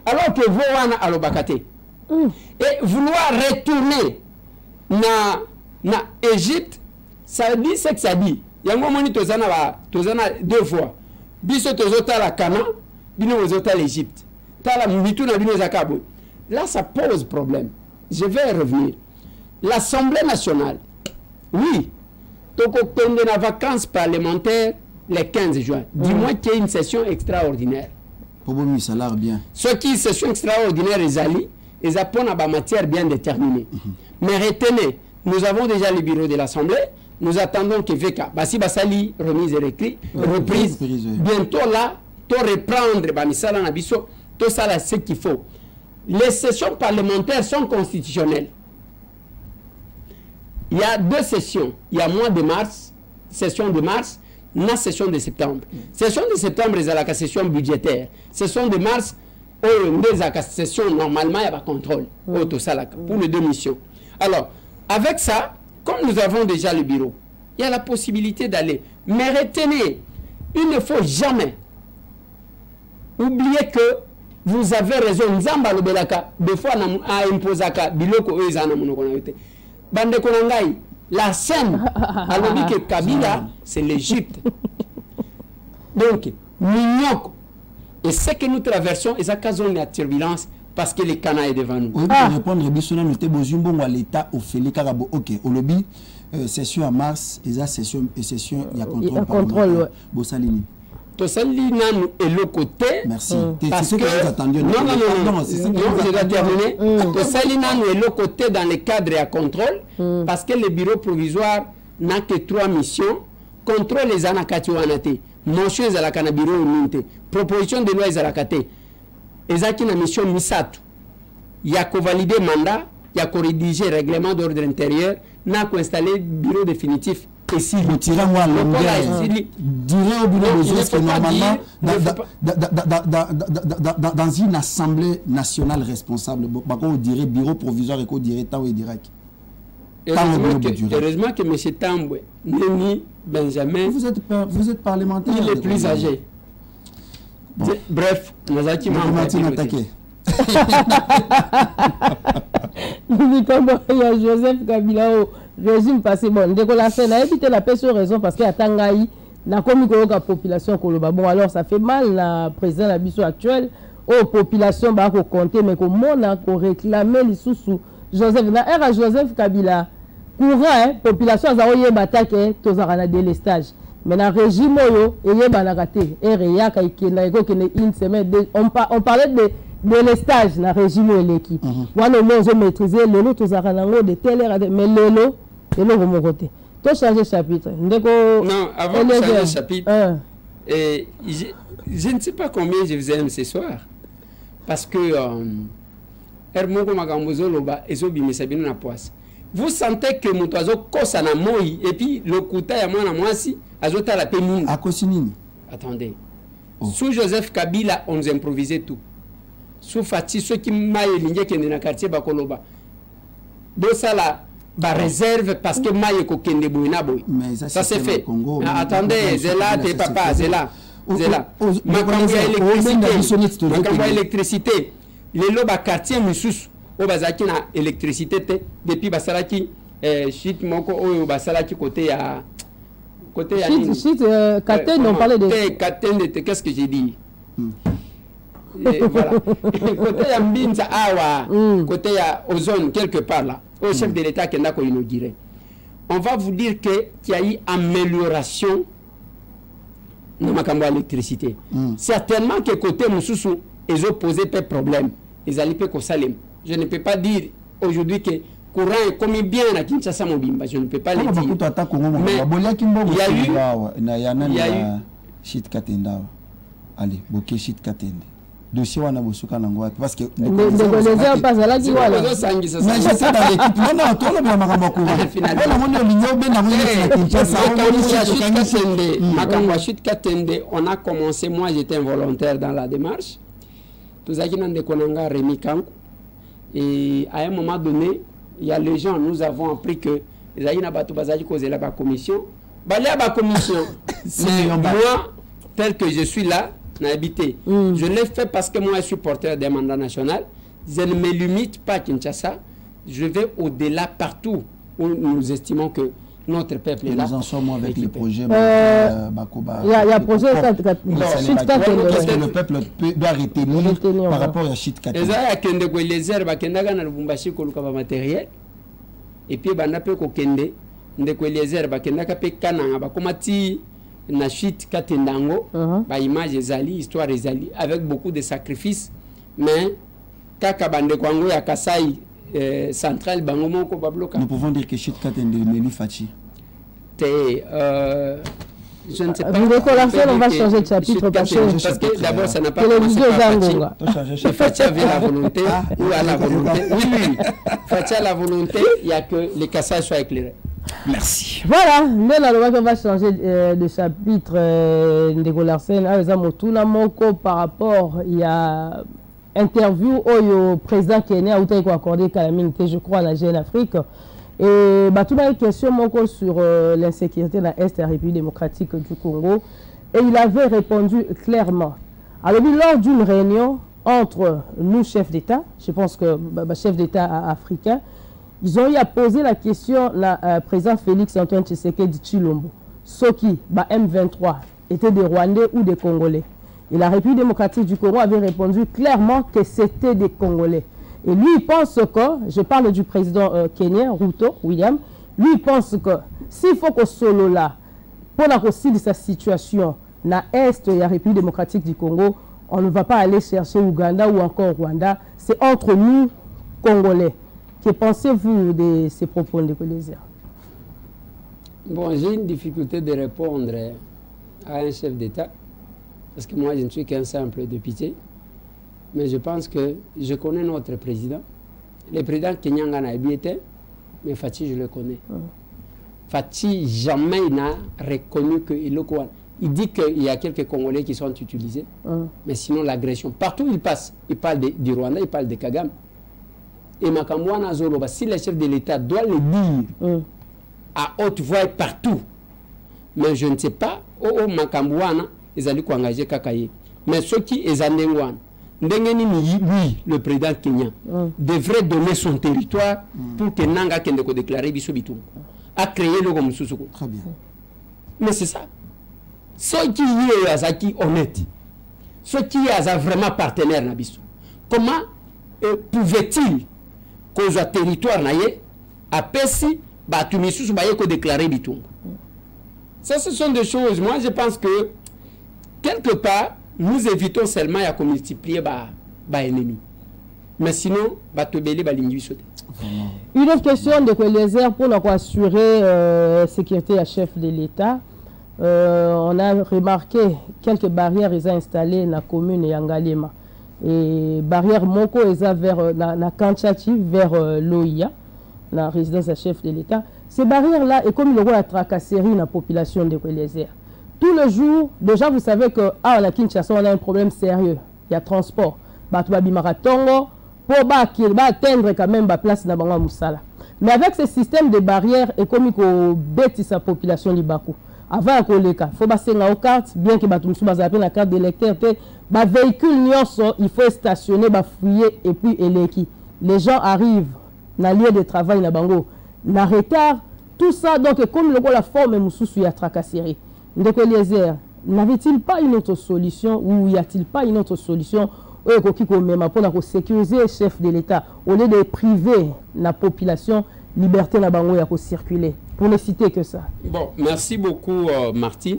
Alors que vous, à l'Obakate. Et vouloir retourner na Égypte, ça dit ce que ça dit. Il y a un moment où tozana 2 fois. Biso tozota la Cana, bino ozota l'Égypte. Tala mbitu na bino zakabo. Là, ça pose problème. Je vais revenir. l'Assemblée nationale, oui, donc on a vacances parlementaires le 15 juin. Dis-moi qu'il y a une session extraordinaire. Pour vous, ça a l'air bien. Ce qui est une session extraordinaire, ils apprennent à matière bien déterminée. Mais retenez, nous avons déjà le bureau de l'Assemblée. Nous attendons que VK, Bassi Bassali, remise et reprise. Bientôt là, tout reprendre, Bamisala Nabiso, tout ça là, c'est ce qu'il faut. Les sessions parlementaires sont constitutionnelles. Il y a 2 sessions. Il y a mois de mars, session de mars, la session de septembre. Session de septembre, c'est la session budgétaire. Session de mars, la session normalement, il y a pas contrôle. Tout ça là, pour les 2 missions. Alors, avec ça, comme nous avons déjà le bureau, il y a la possibilité d'aller. Mais retenez, il ne faut jamais oublier que vous avez raison. Nzamba lobelaka, des fois, a imposé biloko ezana monokonawete. Bande konangai, la scène, alors dit que Kabila, c'est l'Égypte. Donc, Mignok, et ce que nous traversons, et ça cause une turbulence parce que le Cana est devant nous. On peut répondre, nous était besoin à l'État au Félix Karabo. Ok, au lobby, session en mars, et ça session, il y a contrôle. Bossalini. Tosali nan est le côté. Merci. Parce que non, je dois terminer. Tosali nan est le côté dans le cadre à contrôle parce que le bureau provisoire n'a que 3 missions. Contrôle les anakati wanate. Motion les alakana bureau unité. Proposition de loi les alakate. Ezaki na mission misatu. Il y a qu'à valider mandat, il y a qu'à rédiger règlement d'ordre intérieur, n'a qu'à installer bureau définitif. Et si vous tirez moi dirait au bureau de justice que normalement dans une assemblée nationale responsable, on dirait bureau provisoire et qu'on dirait temps et direct. Heureusement que M. Tamboué, Némi, Benjamin, vous êtes parlementaire. Il est plus âgé. Bon. Bref, nous avons attaqué. Il y a Joseph Kabila au régime passé. Bon, dès qu'on a fait, on a évité la paix sur raison parce qu'il y a Tangaï, la population Koloba. Bon, alors ça fait mal, la président de la mission actuelle, aux populations, bah, qu'on compte, mais qu'on a réclamé les sous-sous. Joseph, na Joseph Kabila, courant, population, a eu une attaque, tous a délestage. Mais dans le régime, il y a raté. Une semaine, on parlait de délestage dans le régime de l'équipe. Moi, nous maîtriser le lot, tous a de telle heure, mais le lot, vous me côté. Tu changer de chapitre. Non, avant de changer de chapitre, je ne sais pas combien je vous aime ce soir. Parce que vous sentez que mon oiseau cosse à moi et puis le couteau à moi si azota la pémine. Attendez. Sous Joseph Kabila, on nous improvisait tout. Sous Fati, ceux qui maillent l'Indien qui est dans le quartier Bakoloba. Donc ça là, bah réserve parce que maille kokende boina boy. Ça c'est fait. Attendez, Zela, tes papas, Zela. Ma électricité. Les lobes quartier Moussous. Au bazaki na électricité depuis basaraki shit moko au basaraki côté à shit Katen on parlait de Katen qu'est-ce que j'ai dit voilà côté à Mbinza awa côté à Ozone quelque part là au chef de l'état qui n'a pas inauguré. On va vous dire que qu'il y a eu amélioration dans ma cambo électricité. Certainement que côté Moussou ils ont posé pas problème ils allaient pas Salem. Je ne peux pas dire aujourd'hui que courant est comme bien à Kinshasa Mobimba. Je ne peux pas le dire. Mais il y a eu shit katenda. Allez, boké shit katende. Dossier wana bosuka nango parce que les pas là qui voilà. Mais je sais dans l'équipe. Non, tout le monde m'a courant. Finalement, on a commencé, moi j'étais involontaire dans la démarche. Tout ça qui n'a de konanga Rémi Kankou. Et à un moment donné, il y a les gens, nous avons appris que les Aïna Batou Bazadi causé la commission. La commission, moi, tel que je suis là, n'habité. Je l'ai fait parce que moi, je suis porteur des mandats nationaux. Je ne me limite pas à Kinshasa. Je vais au-delà partout où nous estimons que notre peuple est là. Nous en sommes avec les projets Bakoba. Il y a un projet le peuple doit retenir par rapport à Chit Katende. Les herbes qui sont matériel. et puis banda pe ko kende ndeko Eliezer bakendaka pe kananga bakomati na chute katendango ba image ezali histoire ezali avec beaucoup de sacrifices mais kaka bande kwango ya Kasai central bango moko babloka. Nous pouvons dire que chute katendeli Fachi. Je ne sais pas. On va changer de chapitre parce que d'abord ça n'a pas commencé par Fachi avait la volonté ou à la volonté. Oui. Fachi a la volonté, il n'y a que les Kassai soient éclairés. Merci. Voilà, on va changer de chapitre de Golarsen. Par rapport, il y a interview au président Kenya où il a accordé calamité, je crois, à la Jeune Afrique. Et tout une question sur l'insécurité dans l'Est de la République démocratique du Congo. Et il avait répondu clairement. Alors, lors d'une réunion entre nous, chefs d'État, je pense que chef d'État africain, ils ont eu à poser la question au président Félix Antoine Tshisekedi Tshilombo. Ceux qui, M23, étaient des Rwandais ou des Congolais. Et la République démocratique du Congo avait répondu clairement que c'était des Congolais. Et lui, il pense que, je parle du président kenyan, Ruto, William, lui, il pense que s'il faut que solo là, pour la réussite de sa situation, dans l'Est de la République démocratique du Congo, on ne va pas aller chercher Ouganda ou encore Rwanda. C'est entre nous, Congolais. Que pensez-vous de ces propos de Eliezer? Bon, j'ai une difficulté de répondre à un chef d'État, parce que moi, je ne suis qu'un simple député. Mais je pense que je connais notre président. Le président Kenyanga n'a pas été, mais Fachi, je le connais. Fachi, jamais n'a reconnu que il dit qu'il y a quelques Congolais qui sont utilisés, mais sinon l'agression, partout où il passe, il parle du Rwanda, il parle de Kagame. Et Makambouana Zoloba, si le chef de l'État doit le dire à haute voix partout, mais je ne sais pas, Makambouana, ils allaient engager Kakaye. Mais ceux qui sont en lui, le président kenyan, devrait donner son territoire pour que Nanga Kendeko déclare Bissobitou, a créé le Gomusoussouko. Très bien. Mais c'est ça. Ceux qui sont honnêtes, ceux qui sont vraiment partenaires Nabiso, comment pouvait-il qu'on soit territoire naïe à Pessi, Batumissou, Bayeko déclarer Bitou? Ça, ce sont des choses. Moi, je pense que quelque part, nous évitons seulement à multiplier les ennemis. Mais sinon, une autre question de Eliezer pour assurer la sécurité à chef de l'État. On a remarqué quelques barrières installées dans la commune de Yangalema. Et barrière Moko est vers la Kanchati, vers l'OIA, la résidence à chef de l'État. Ces barrières-là, et comme il y a la tracasserie dans la population de Eliezer. Tout le jour, déjà vous savez que la Kinshasa, on a un problème sérieux. Il y a transport. Maratongo, pour atteindre quand même la place dans Banga Moussala. Mais avec ce système de barrières, et comme il bâtit sa population Libakou, avant il faut passer dans la carte, bien que la carte d'électeur, les véhicules, il faut stationner, fouiller, et puis les gens arrivent dans le lieu de travail, dans Bango, dans retard, tout ça, donc comme la forme est la tracasserie. Donc Eliezer, n'avait-il pas une autre solution ou y a-t-il pas une autre solution pour sécuriser le chef de l'État au lieu de priver la population liberté na bango ya circuler, pour ne citer que ça? Bon, merci beaucoup Martine,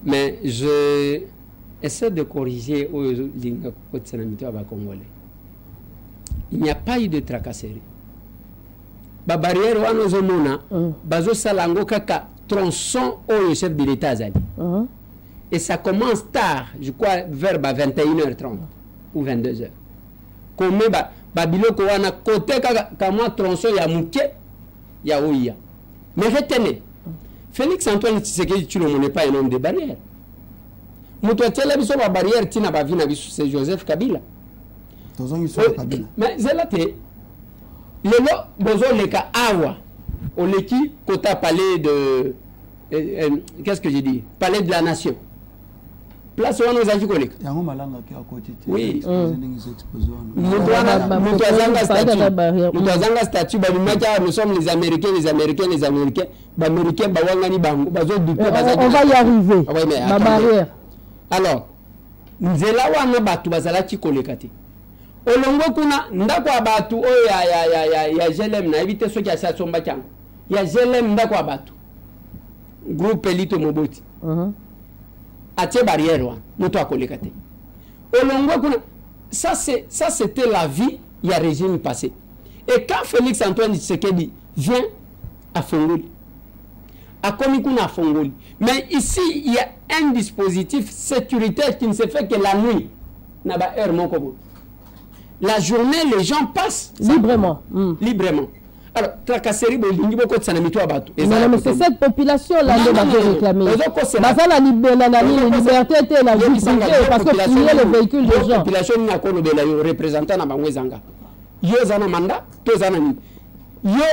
mais je essaie de corriger il n'y a pas eu de tracasserie. Ba barrière wana zomona bazo salango kaka tronçon au chef de l'État Zali. Et ça commence tard, je crois vers 21h30 ou 22h. Comme Babiloko wana côté kama tronçon ya muke ya oya. Mais retenez, Félix Antoine Tshisekedi Tshilombo n'est pas un homme de barrière. Muto tele biso ba barrière tina ba vina biso c'est Joseph Kabila. Mais c'est là que lelo bozo leka awa oleki kota palais de qu'est-ce que j'ai dit, palais de la nation, place où on nous a dit collègue. Oui. Nous sommes les Américains, les Américains. On va y arriver. Alors, nous là où on a battu bazala qui collègue. olongo kuna ndako abatu o ya GLM na éviter ceux qui a sa somba kyang ya GLM ndako abatu groupe Elito Moboti atie barrière wa moto akoleka te olongo kuna ça c'était la vie il y a régime passé et quand Félix Antoine Tshisekedi vient à Fongoli à Komikuna à Fongoli mais ici il y a un dispositif sécuritaire qui ne se fait que la nuit na ba heure moko. La journée, les gens passent librement. Librement. Alors, tracasserie, mais c'est cette population-là qui va réclamer. La liberté était la vie privée parce que fouiller les véhicules des gens. La population n'a pas de représentant dans Bangwezanga. Yo zana mandat, to zana ni. Yo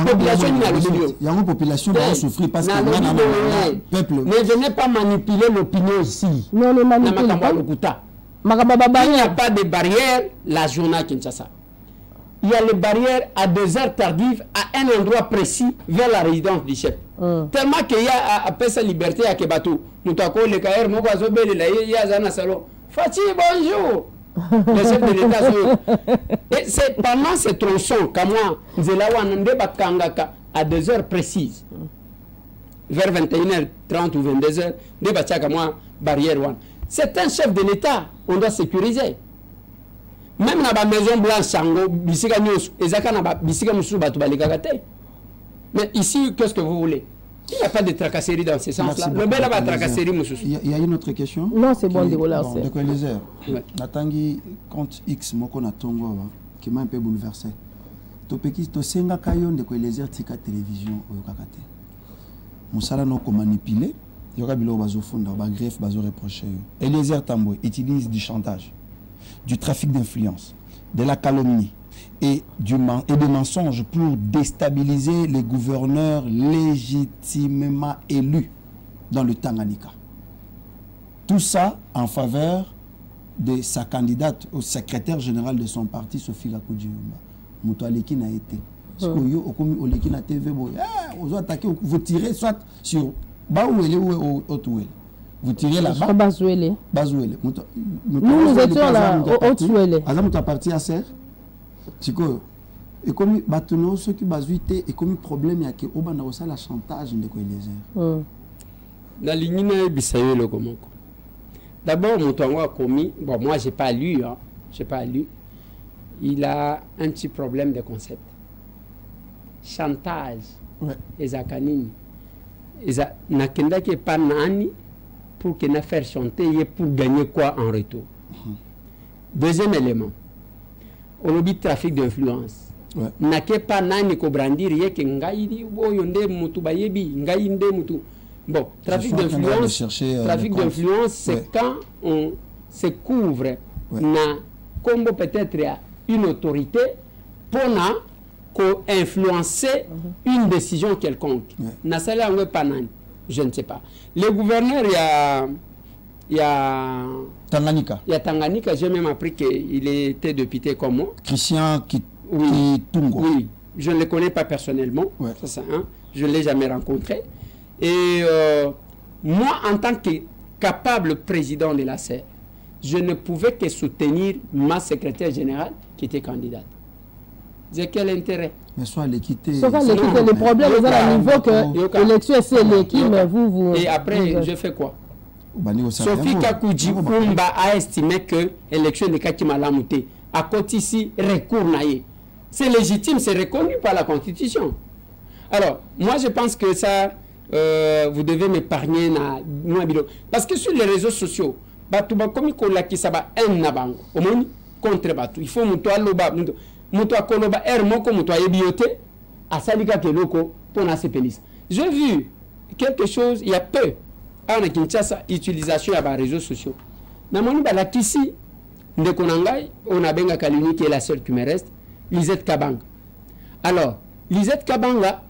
population n'a le il y a une population qui va souffrir parce que le peuple. Ne venez pas manipuler l'opinion ici. Non, ne manipulez pas. Il n'y a pas de barrière la journée à Kinshasa. Il y a les barrières à 2 heures tardives à un endroit précis vers la résidence du chef. Tellement qu'il y a appelé sa liberté à Kebatou. Nous t'avons le KR, nous avons il y a Zana Salon. Fatih, bonjour. Le chef de l'État. Et c'est pendant ce tronçon qu'à moi, Zelawanande Bakangaka à 2 heures précises. Vers 21h30 ou 22h, de Bachaka moi, barrière one. C'est un chef de l'État, on doit sécuriser. Même dans la maison blanche, mais ici, qu'est-ce que vous voulez? Il n'y a pas de tracasserie dans ce sens-là. Il y a une autre question? Non, c'est bon de relancer. De quoi les heures? Natangi compte X, moko na tongo, qui m'a un peu bouleversé. Topeki, to senga kayon de quoi les heures tika télévision au kakate. Moussala non ko manipuler. Il y aura bilo bazo funda, ba greffe bazo reprocher. Eliezer Tamboy utilise du chantage, du trafic d'influence, de la calomnie et des mensonges pour déstabiliser les gouverneurs légitimement élus dans le Tanganyika. Tout ça en faveur de sa candidate au secrétaire général de son parti, Sophie Gakoudioumba. Moutoualeki n'a été. Parce que yo, au Leki na TV, vous attaquez, vous tirez soit sur Baouélé ou Otouélé. Vous tirez là-bas. Bazouélé. Bazouélé. Nous étions là, Otouélé. Azam, tu as parti à Serre. Chico. Et comme maintenant, ceux qui bazouité, et comme problème, il y a que Obana aussi la chantage de quoi il est. Dans l'Ignina Bissayo le Komoko. D'abord, Moutongo a commis, bon, moi, j'ai pas lu, hein. J'ai pas lu. Il a un petit problème de concept. Chantage. Ouais. Et Zakanini. Nakenda qui est pas nani pour qu'il n'a faire chanter et pour gagner quoi en retour. Deuxième élément, on oublie trafic d'influence. N'a pas nani ko brandir ye que ngaidi boyonde mutu bayebi ngainde mutu. Bon, trafic d'influence, c'est quand on se couvre na comme peut-être une autorité pour influencer une décision quelconque. Nasala ou Panan, je ne sais pas. Le gouverneur, il y a Tanganyika. Il y a Tanganyika, j'ai même appris qu'il était député comme moi. Christian Kitungo. Oui, je ne le connais pas personnellement. Ça, hein? Je ne l'ai jamais rencontré. Et moi, en tant que capable président de la CER, je ne pouvais que soutenir ma secrétaire générale qui était candidate. J'ai quel intérêt? Mais soit l'équité. Le problème est à niveau que l'élection c'est l'équipe, mais vous. Et après, je fais quoi? Sophie Kakoudji Koumba a estimé que l'élection de Kakimala Mouté, à côté ici, recours naïe. C'est légitime, c'est reconnu par la Constitution. Alors, moi je pense que ça, vous devez m'épargner. Parce que sur les réseaux sociaux, comme contre Batou, il faut Moutoua Koloba Moko Moutoua Ebiote à Salika Keloko pour la CPLIS. J'ai vu quelque chose il y a peu à Kinshasa, utilisation à les réseaux sociaux. Namoni Balakisi, Ndekonangai, on a Benga Kalini qui est la seule qui me reste, Lisette Kabanga. Alors, Lisette Kabanga,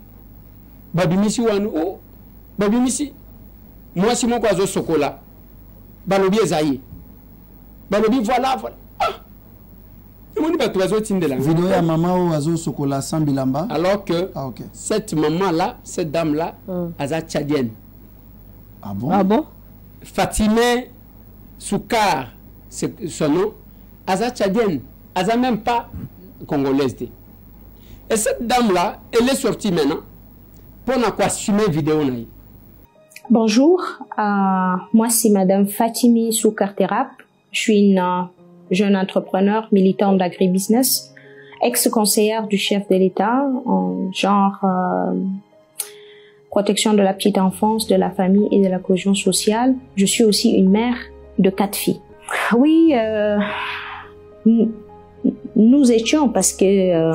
Babimisi Wanou, Babimisi, moi si mon kwazo Sokola, Balobi Ezaïe, Balobi voilà. Vidéo à maman ou Azo Sokola Sambilamba. Alors que cette maman-là, cette dame-là, elle est tchadienne. Ah bon? Ah bon? Fatimé Soukar, c'est son nom. Elle est tchadienne. elle n'a même pas congolaise. Et cette dame-là, elle est sortie maintenant pour assumer la vidéo. Bonjour, moi c'est Madame Fatimi Soukarterap. Je suis une jeune entrepreneur militante d'agribusiness, ex-conseillère du chef de l'État en genre protection de la petite enfance, de la famille et de la cohésion sociale. Je suis aussi une mère de 4 filles. Oui, nous étions parce que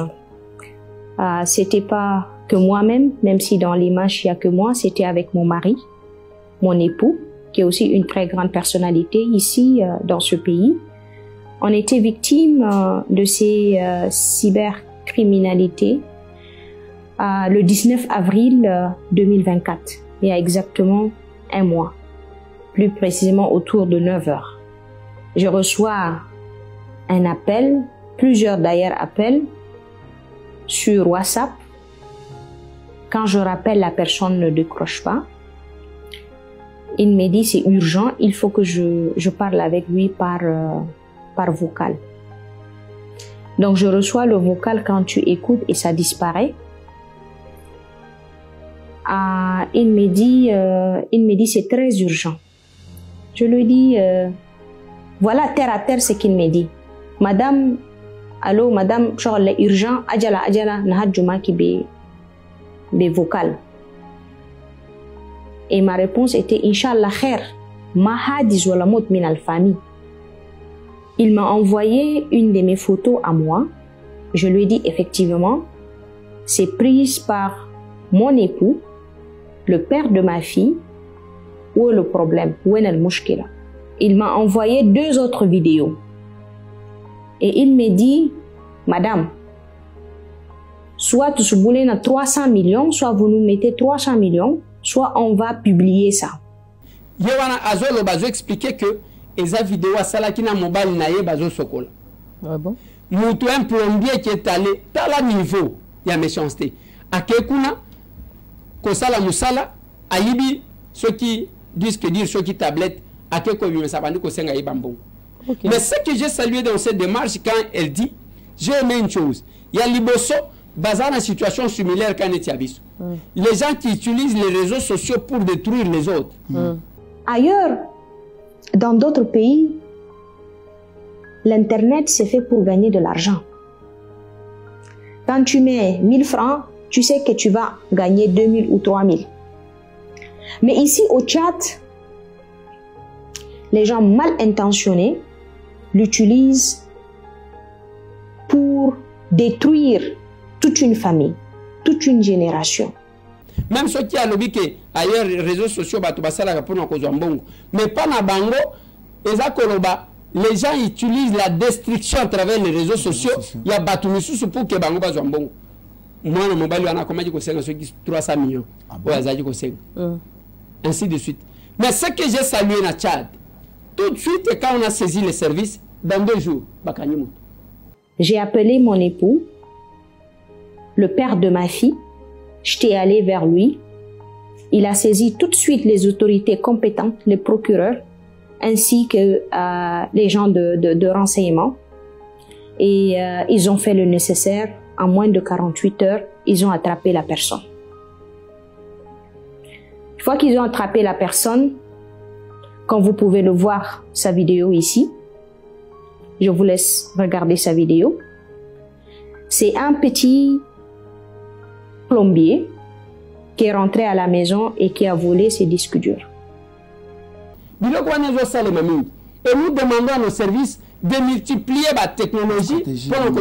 c'était pas que moi-même, même si dans l'image il y a que moi, c'était avec mon mari, mon époux, qui est aussi une très grande personnalité ici dans ce pays. On était victime de ces cybercriminalités le 19 avril 2024, il y a exactement un mois, plus précisément autour de 9 heures. Je reçois un appel, plusieurs d'ailleurs appels, sur WhatsApp. Quand je rappelle, la personne ne décroche pas. Il me dit c'est urgent, il faut que je parle avec lui par vocal. Donc je reçois le vocal, quand tu écoutes et ça disparaît. Il me dit c'est très urgent. Je lui dis voilà terre à terre ce qu'il me dit. Madame, allô madame, genre urgent, ajala nahadjuma qui be vocal. Et ma réponse était Inch'Allah khair, ma hadis wala mot min al famille. Il m'a envoyé une de mes photos à moi. Je lui ai dit effectivement, c'est prise par mon époux, le père de ma fille. Où est le problème? Où est le mouchkila? Il m'a envoyé 2 autres vidéos. Et il me dit, madame, soit tu voulez 300 millions, soit vous nous mettez 300 millions, soit on va publier ça. Yowana Azolo bazo expliquer que eza vidéo asala ki na mobile na ye bazo sokola. Ah bon? Mutu un plombier qui est allé à la niveau ya méchanceté. Akekuna kosala musala ayibi ceux qui disent que dire ceux qui tablette akeko bi mesabandi ko senga yibambo. Okay. Mais ce que j'ai salué dans cette démarche quand elle dit j'ai aimé une chose. Il y a liboso basé dans une situation similaire quand Etiabis. Les gens qui utilisent les réseaux sociaux pour détruire les autres. Ailleurs, dans d'autres pays, l'internet c'est fait pour gagner de l'argent. Quand tu mets 1000 francs, tu sais que tu vas gagner 2000 ou 3000. Mais ici au Tchad, les gens mal intentionnés l'utilisent pour détruire toute une famille, toute une génération. Même ceux qui ont lobby que ailleurs les réseaux sociaux mais pas na bango les gens utilisent la destruction à travers les réseaux sociaux. Il y a battu pour que bango bazwa mbongo. Moi le mobile wana comment dire ceux qui 300 millions. Ainsi de suite. Mais ce que j'ai salué na Tchad, tout de suite quand on a saisi les services, dans 2 jours, j'ai appelé mon époux, le père de ma fille. J'étais allé vers lui. Il a saisi tout de suite les autorités compétentes, les procureurs, ainsi que les gens de renseignement. Et ils ont fait le nécessaire. En moins de 48 heures, ils ont attrapé la personne. Une fois qu'ils ont attrapé la personne, comme vous pouvez le voir, sa vidéo ici, je vous laisse regarder sa vidéo. C'est un petit plombier qui est rentré à la maison et qui a volé ses disques durs. Et nous demandons à nos services de multiplier la technologie pour nos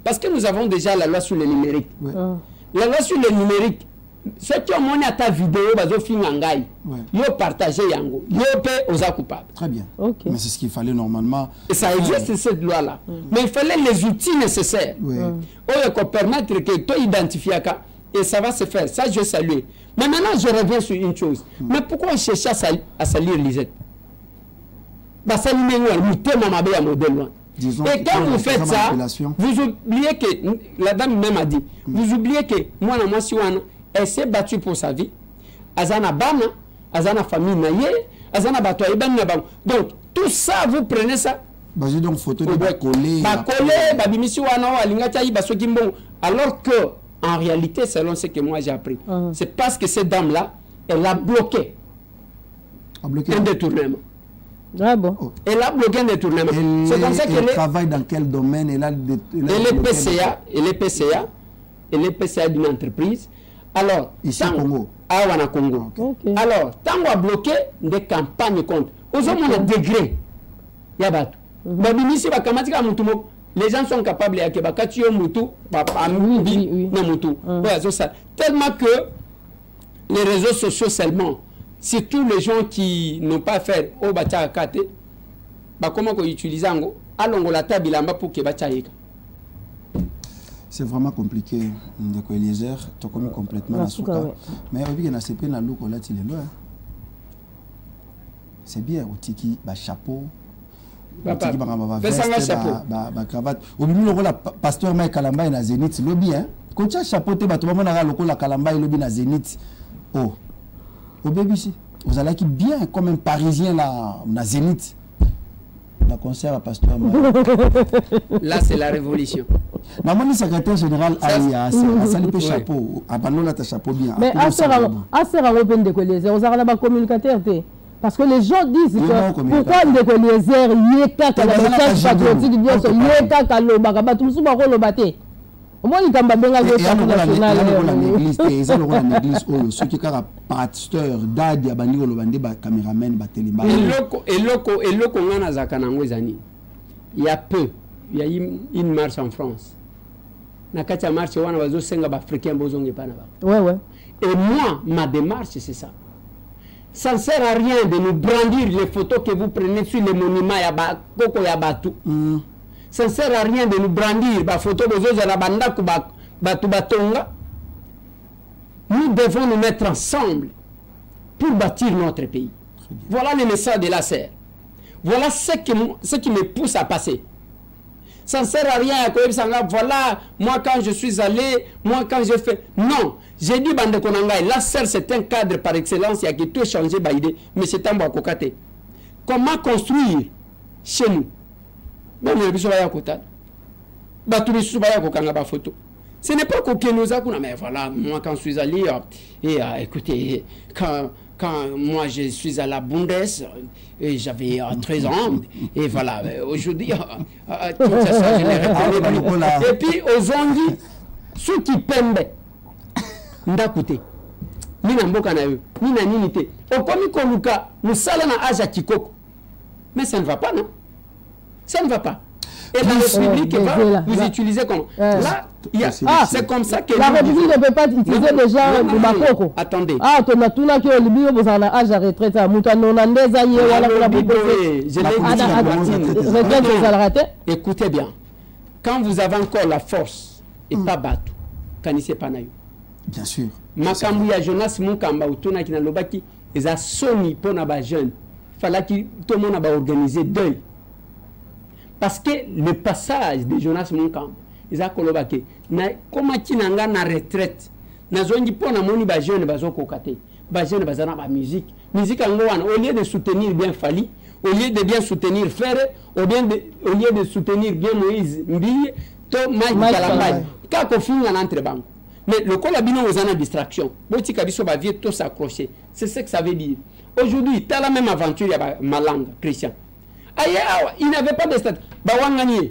parce que nous avons déjà la loi sur le numérique. Ouais. La loi sur le numérique, ceux qui ont monté à ta vidéo, ils ont partagé yango, ils ont aux coupables. Très bien. Okay. Mais c'est ce qu'il fallait normalement. Et ça existe cette loi-là. Mais il fallait les outils nécessaires pour permettre que tu identifies ça. Et ça va se faire. Ça, je salue. Mais maintenant, je reviens sur une chose. Mais pourquoi on cherche à salir Lisette? Et quand vous faites ça, vous oubliez que, la dame même a dit, vous oubliez que moi, elle s'est battue pour sa vie. Azana bana, azana famille naye, azana batoa iban nabang. Donc, tout ça, vous prenez ça, Basé donc photo de collé. Babimisi wana alinga tayi basoki mbongo. Alors que en réalité, selon ce que moi j'ai appris, c'est parce que cette dame là, elle a bloqué un détournement. Ah bon. Elle a bloqué un détournement. C'est comme ça qu'elle travaille dans quel domaine? Elle est PCA. Elle est PCA d'une entreprise. Alors, ici au Congo. Ah, au Congo. Okay. Alors, tant qu'on a bloqué des campagnes contre. Aux hommes, on a degré. Il y a battu. Les gens sont capables de tellement que les réseaux sociaux seulement, c'est tous les gens qui n'ont pas fait au Batia Kate, comment qu'on utilise la table pour que c'est vraiment compliqué de Eliezer, tu as commis complètement la souka. Mais il y a un na look là, c'est bien, au tiki, chapeau. Cravate. Au milieu le pasteur Mike Kalamba na Zénith lobby hein. Quand tu as chapeauté bato ba mona loko la Kalamba lobby na Zénith. Oh. Au BBC. Vous allez qui bien comme un parisien là na Zénith. La concert à pasteur Mike. Là c'est la révolution. Maman le secrétaire général Aya ça lui chapeau. Abandonne ta chapeau bien. Mais à sera open de quoi les on a la communicateur parce que les gens disent que pourquoi Ndeko Eliezer yeka kala message patriotique bien sûr yeka kala bakaba tout suba ko lobate au moins il kamba benga go national l'église ça le l'église oh ceux qui kara pasteur dadi abandi ko lobande ba cameraman ba téléma eloko ngana zakana ngwezani il y a peu il y a une marche en France na kacha marche wana bazo senga ba africain bozonge pana ba ouais et moi ma démarche c'est ça. Ça ne sert à rien de nous brandir les photos que vous prenez sur les monuments Koko Yabatu. Ça ne sert à rien de nous brandir les photos de Zabanda Batubatonga. Nous devons nous mettre ensemble pour bâtir notre pays. Voilà le message de la serre. Voilà ce qui me pousse à passer. Ça ne sert à rien à voilà, moi quand je suis allé, moi quand je fais... Non, j'ai dit Bande Konangai, la serre c'est un cadre par excellence, il y a qui tout changé, mais c'est un Bakokate. Comment construire chez nous? Ce n'est pas que nous avons, mais voilà, moi quand je suis allé, écoutez, quand moi je suis à la Bundes, et j'avais 13 ans, et voilà, aujourd'hui, et puis aux Zongi, ceux qui pembent, ndakoute, ni na mboka na eux, ni na ninité, au komi koluka, nous salons à Aja Kikoko, mais ça ne va pas, non? Ça ne va pas. Et dans le public, vous utilisez comment? Là, c'est comme ça que... La République ne peut pas utiliser les gens de Bakoko. Attendez. Ah, tu as tout là qui est au Libye, vous avez l'âge à retraite. Écoutez bien. Quand vous avez encore la force et pas battu, kanissez pas naïo. Bien sûr. Makambu ya Jonas Mukamba utuna kina lobaki, ils a soni pour na ba jeune. Fallait que tout le monde a organisé deuil. Parce que le passage de Jonas Munkam, ils ont colobaki. Comment tu n'as pas na retraite? Na zongi pour na moni ba jeune bazo kokate. Ba jeune bazana ba musique. Musique angouane au lieu de soutenir bien Fali, au lieu de bien soutenir Ferre, au lieu de soutenir bien Moïse Mbiye, to Mike Kalambay. Kako finga na entre banco. Mais le colabino aux ana distraction. Boti kabiso ba vie tout s'accrocher. C'est ce que ça veut dire. Aujourd'hui, tu as la même aventure ya Malanga Christian. Il n'avait pas de statut.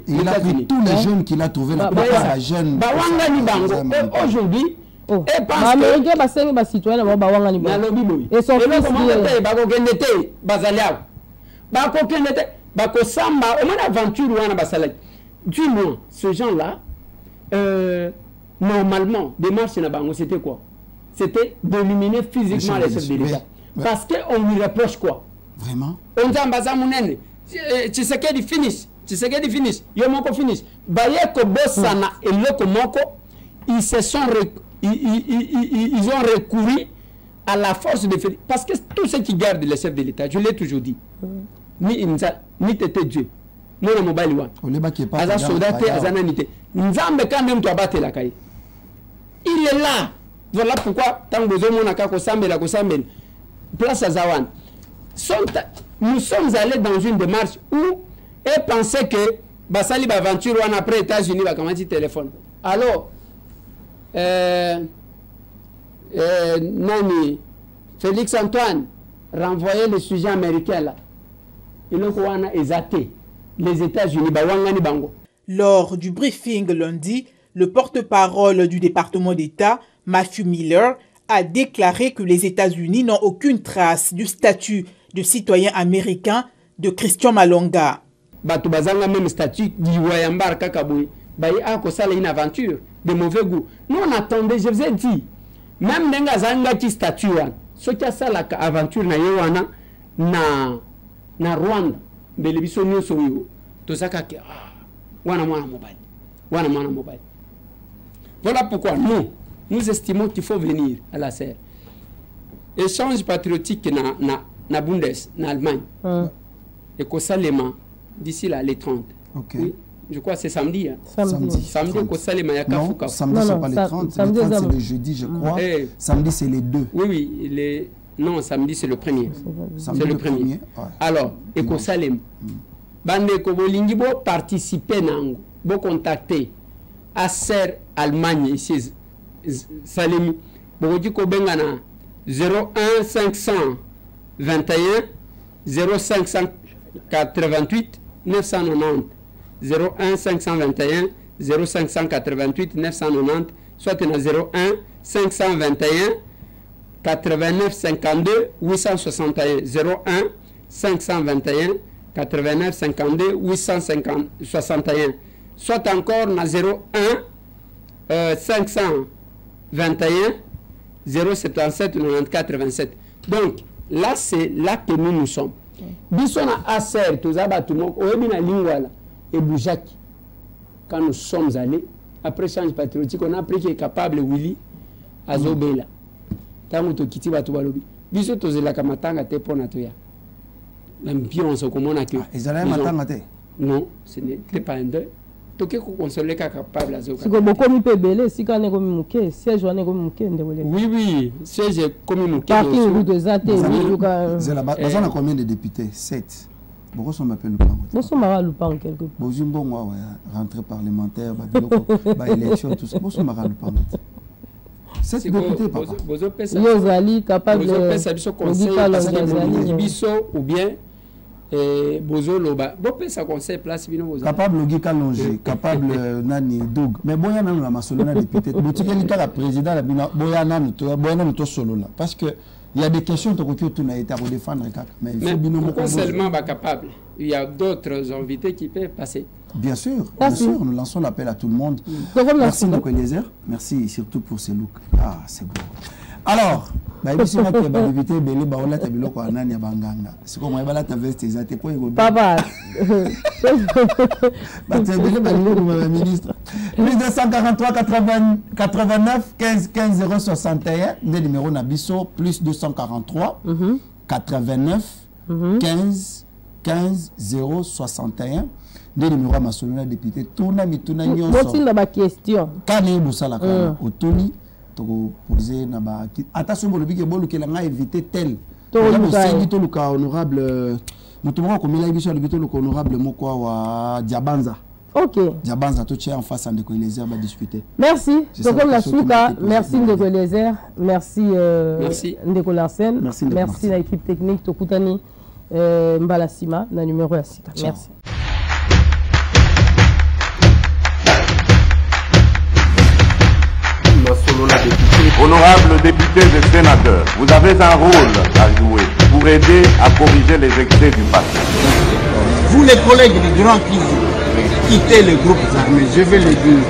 Il a pris tous les jeunes qu'il a trouvés là. La jeune. Aujourd'hui, Américain va servir les citoyens de Bawangani Bango. Et son fils dis-moi, ce gens-là, normalement, des marches na Bango, c'était quoi? C'était d'éliminer physiquement les chefs de l'État. Parce qu'on lui reproche quoi? Vraiment? On dit Ambazamounene. Tu sais qu'il finish. Tu sais qu'il finish. Yo moko finish. Bayeko Bossana et Loko Moko, ils ont recouru à la force de faire. Parce que tous ceux qui gardent les chefs de l'État, je l'ai toujours dit, ni t'étais Dieu. Moi, le mobile one. Aza soldate, azana nite. Nzambe quand même toi battre la caille. Il est là. Voilà pourquoi tant que vous avez Kosambe, place à Zawan. Nous sommes allés dans une démarche où et pensaient que basali ba aventure wana après États-Unis ba kamati téléphone. Alors nani Félix Antoine renvoyait le sujet américain là. Il a exaté les États-Unis ba wangani bango. Lors du briefing lundi, le porte-parole du département d'État, Matthew Miller, a déclaré que les États-Unis n'ont aucune trace du statut de citoyen américain de Christian Malonga. Batu bazanga même statut d'Iwayambar Kakaboui. Baye a kosala une aventure de mauvais goût. Nous on attendait, je vous ai dit, même nenga zanga qui statut wan, ce qui a ça la aventure na yewana na Rwanda, belebiso nyoso yo. To saka ke wana mwana mobile. Voilà pourquoi nous estimons qu'il faut venir à la serre. Échange patriotique na Bundes, na Allemagne. Et Kosalema d'ici là les 30. OK. Oui, je crois que c'est samedi. Hein. Samedi Kosalema ya Kafuka. Non, samedi c'est pas les 30, samedi, les 30 c'est le jeudi je crois. Samedi c'est les 2. Oui, non, samedi c'est le premier. C'est le premier. Ouais. Alors, et Kosalema bande ko bolingi bo participer nango, bo contacter à Serre Allemagne ici Salemi. Bo di ko bengana 01 521 0588 990 01 521 0588 990 soit na 01 521 89 52 861 01 521 89 52 861 soit encore na 01 521 077 94 87. Donc là c'est là que nous sommes. Bisona aser tozaba tumo oyebina lingwala et boujaki. Quand nous sommes allés après change patriotique, on a appris qu'il est capable Willy azobela. Tango to kiti batu balobi. Biso tozela kamatanga te pona toya. L'ambiance comme on a que ezala matanga te. Non, ce n'était pas un deux. Toke ko consoler ka capable azoka. Siko boko mi pebele sika ne komi muke, siège wane komi muke ndebole. Oui, siège komi muke. Parking route de Zate, Zela bazana combien de députés? 7. Pourquoi on m'appelle Lupango? Bonsoir Mara Lupango quelque part. Bonjour moi rentrée parlementaire, ba élection tout ça. Bonsoir Mara Lupango. 7 députés papa. Yozali capable de conseil biso ou bien bozo loba bo pesa conseil place bino bozo capable logika longer capable nani dog mais boya nanu na masolo na député botika lika la président la bina boya nanu to solo là parce que il y a des questions to ko tu na état pour défendre kaka mais il faut bino pas seulement ba capable, il y a d'autres invités qui peuvent passer. Bien sûr, nous lançons l'appel à tout le monde. Merci Ndeko Eliezer, merci surtout pour ces looks. Ah, c'est beau. Alors, ici on a débuté belé baola ta biloko anani banganga. C'est comme moi bala ta veste ezate ko ego. Papa. Belé balilo comme ministre. Plus 243 89 15 15 061, le numéro na biso plus 243 89 15 15 061. Des numéros à ma soluna député tourna mituna nyonso. Bon na ba question. Kane busala ka otoni to poser na ba attention bo lobike bo lokela nga éviter tel. To luka honorable mutumwa ko mila biso lobito luka honorable moko wa Diabanza. OK. Diabanza to tient en face en Ndeko Eliezer va discuter. Merci. Comme la souka, merci Ndeko Eliezer, merci Ndeko Larsen, merci la équipe technique Tokutani Mbalasima na numéro ya sika. Merci. Honorables députés et sénateurs, vous avez un rôle à jouer pour aider à corriger les excès du passé. Vous les collègues du Grand Kivu, quittez les groupes armés, je vais le dire.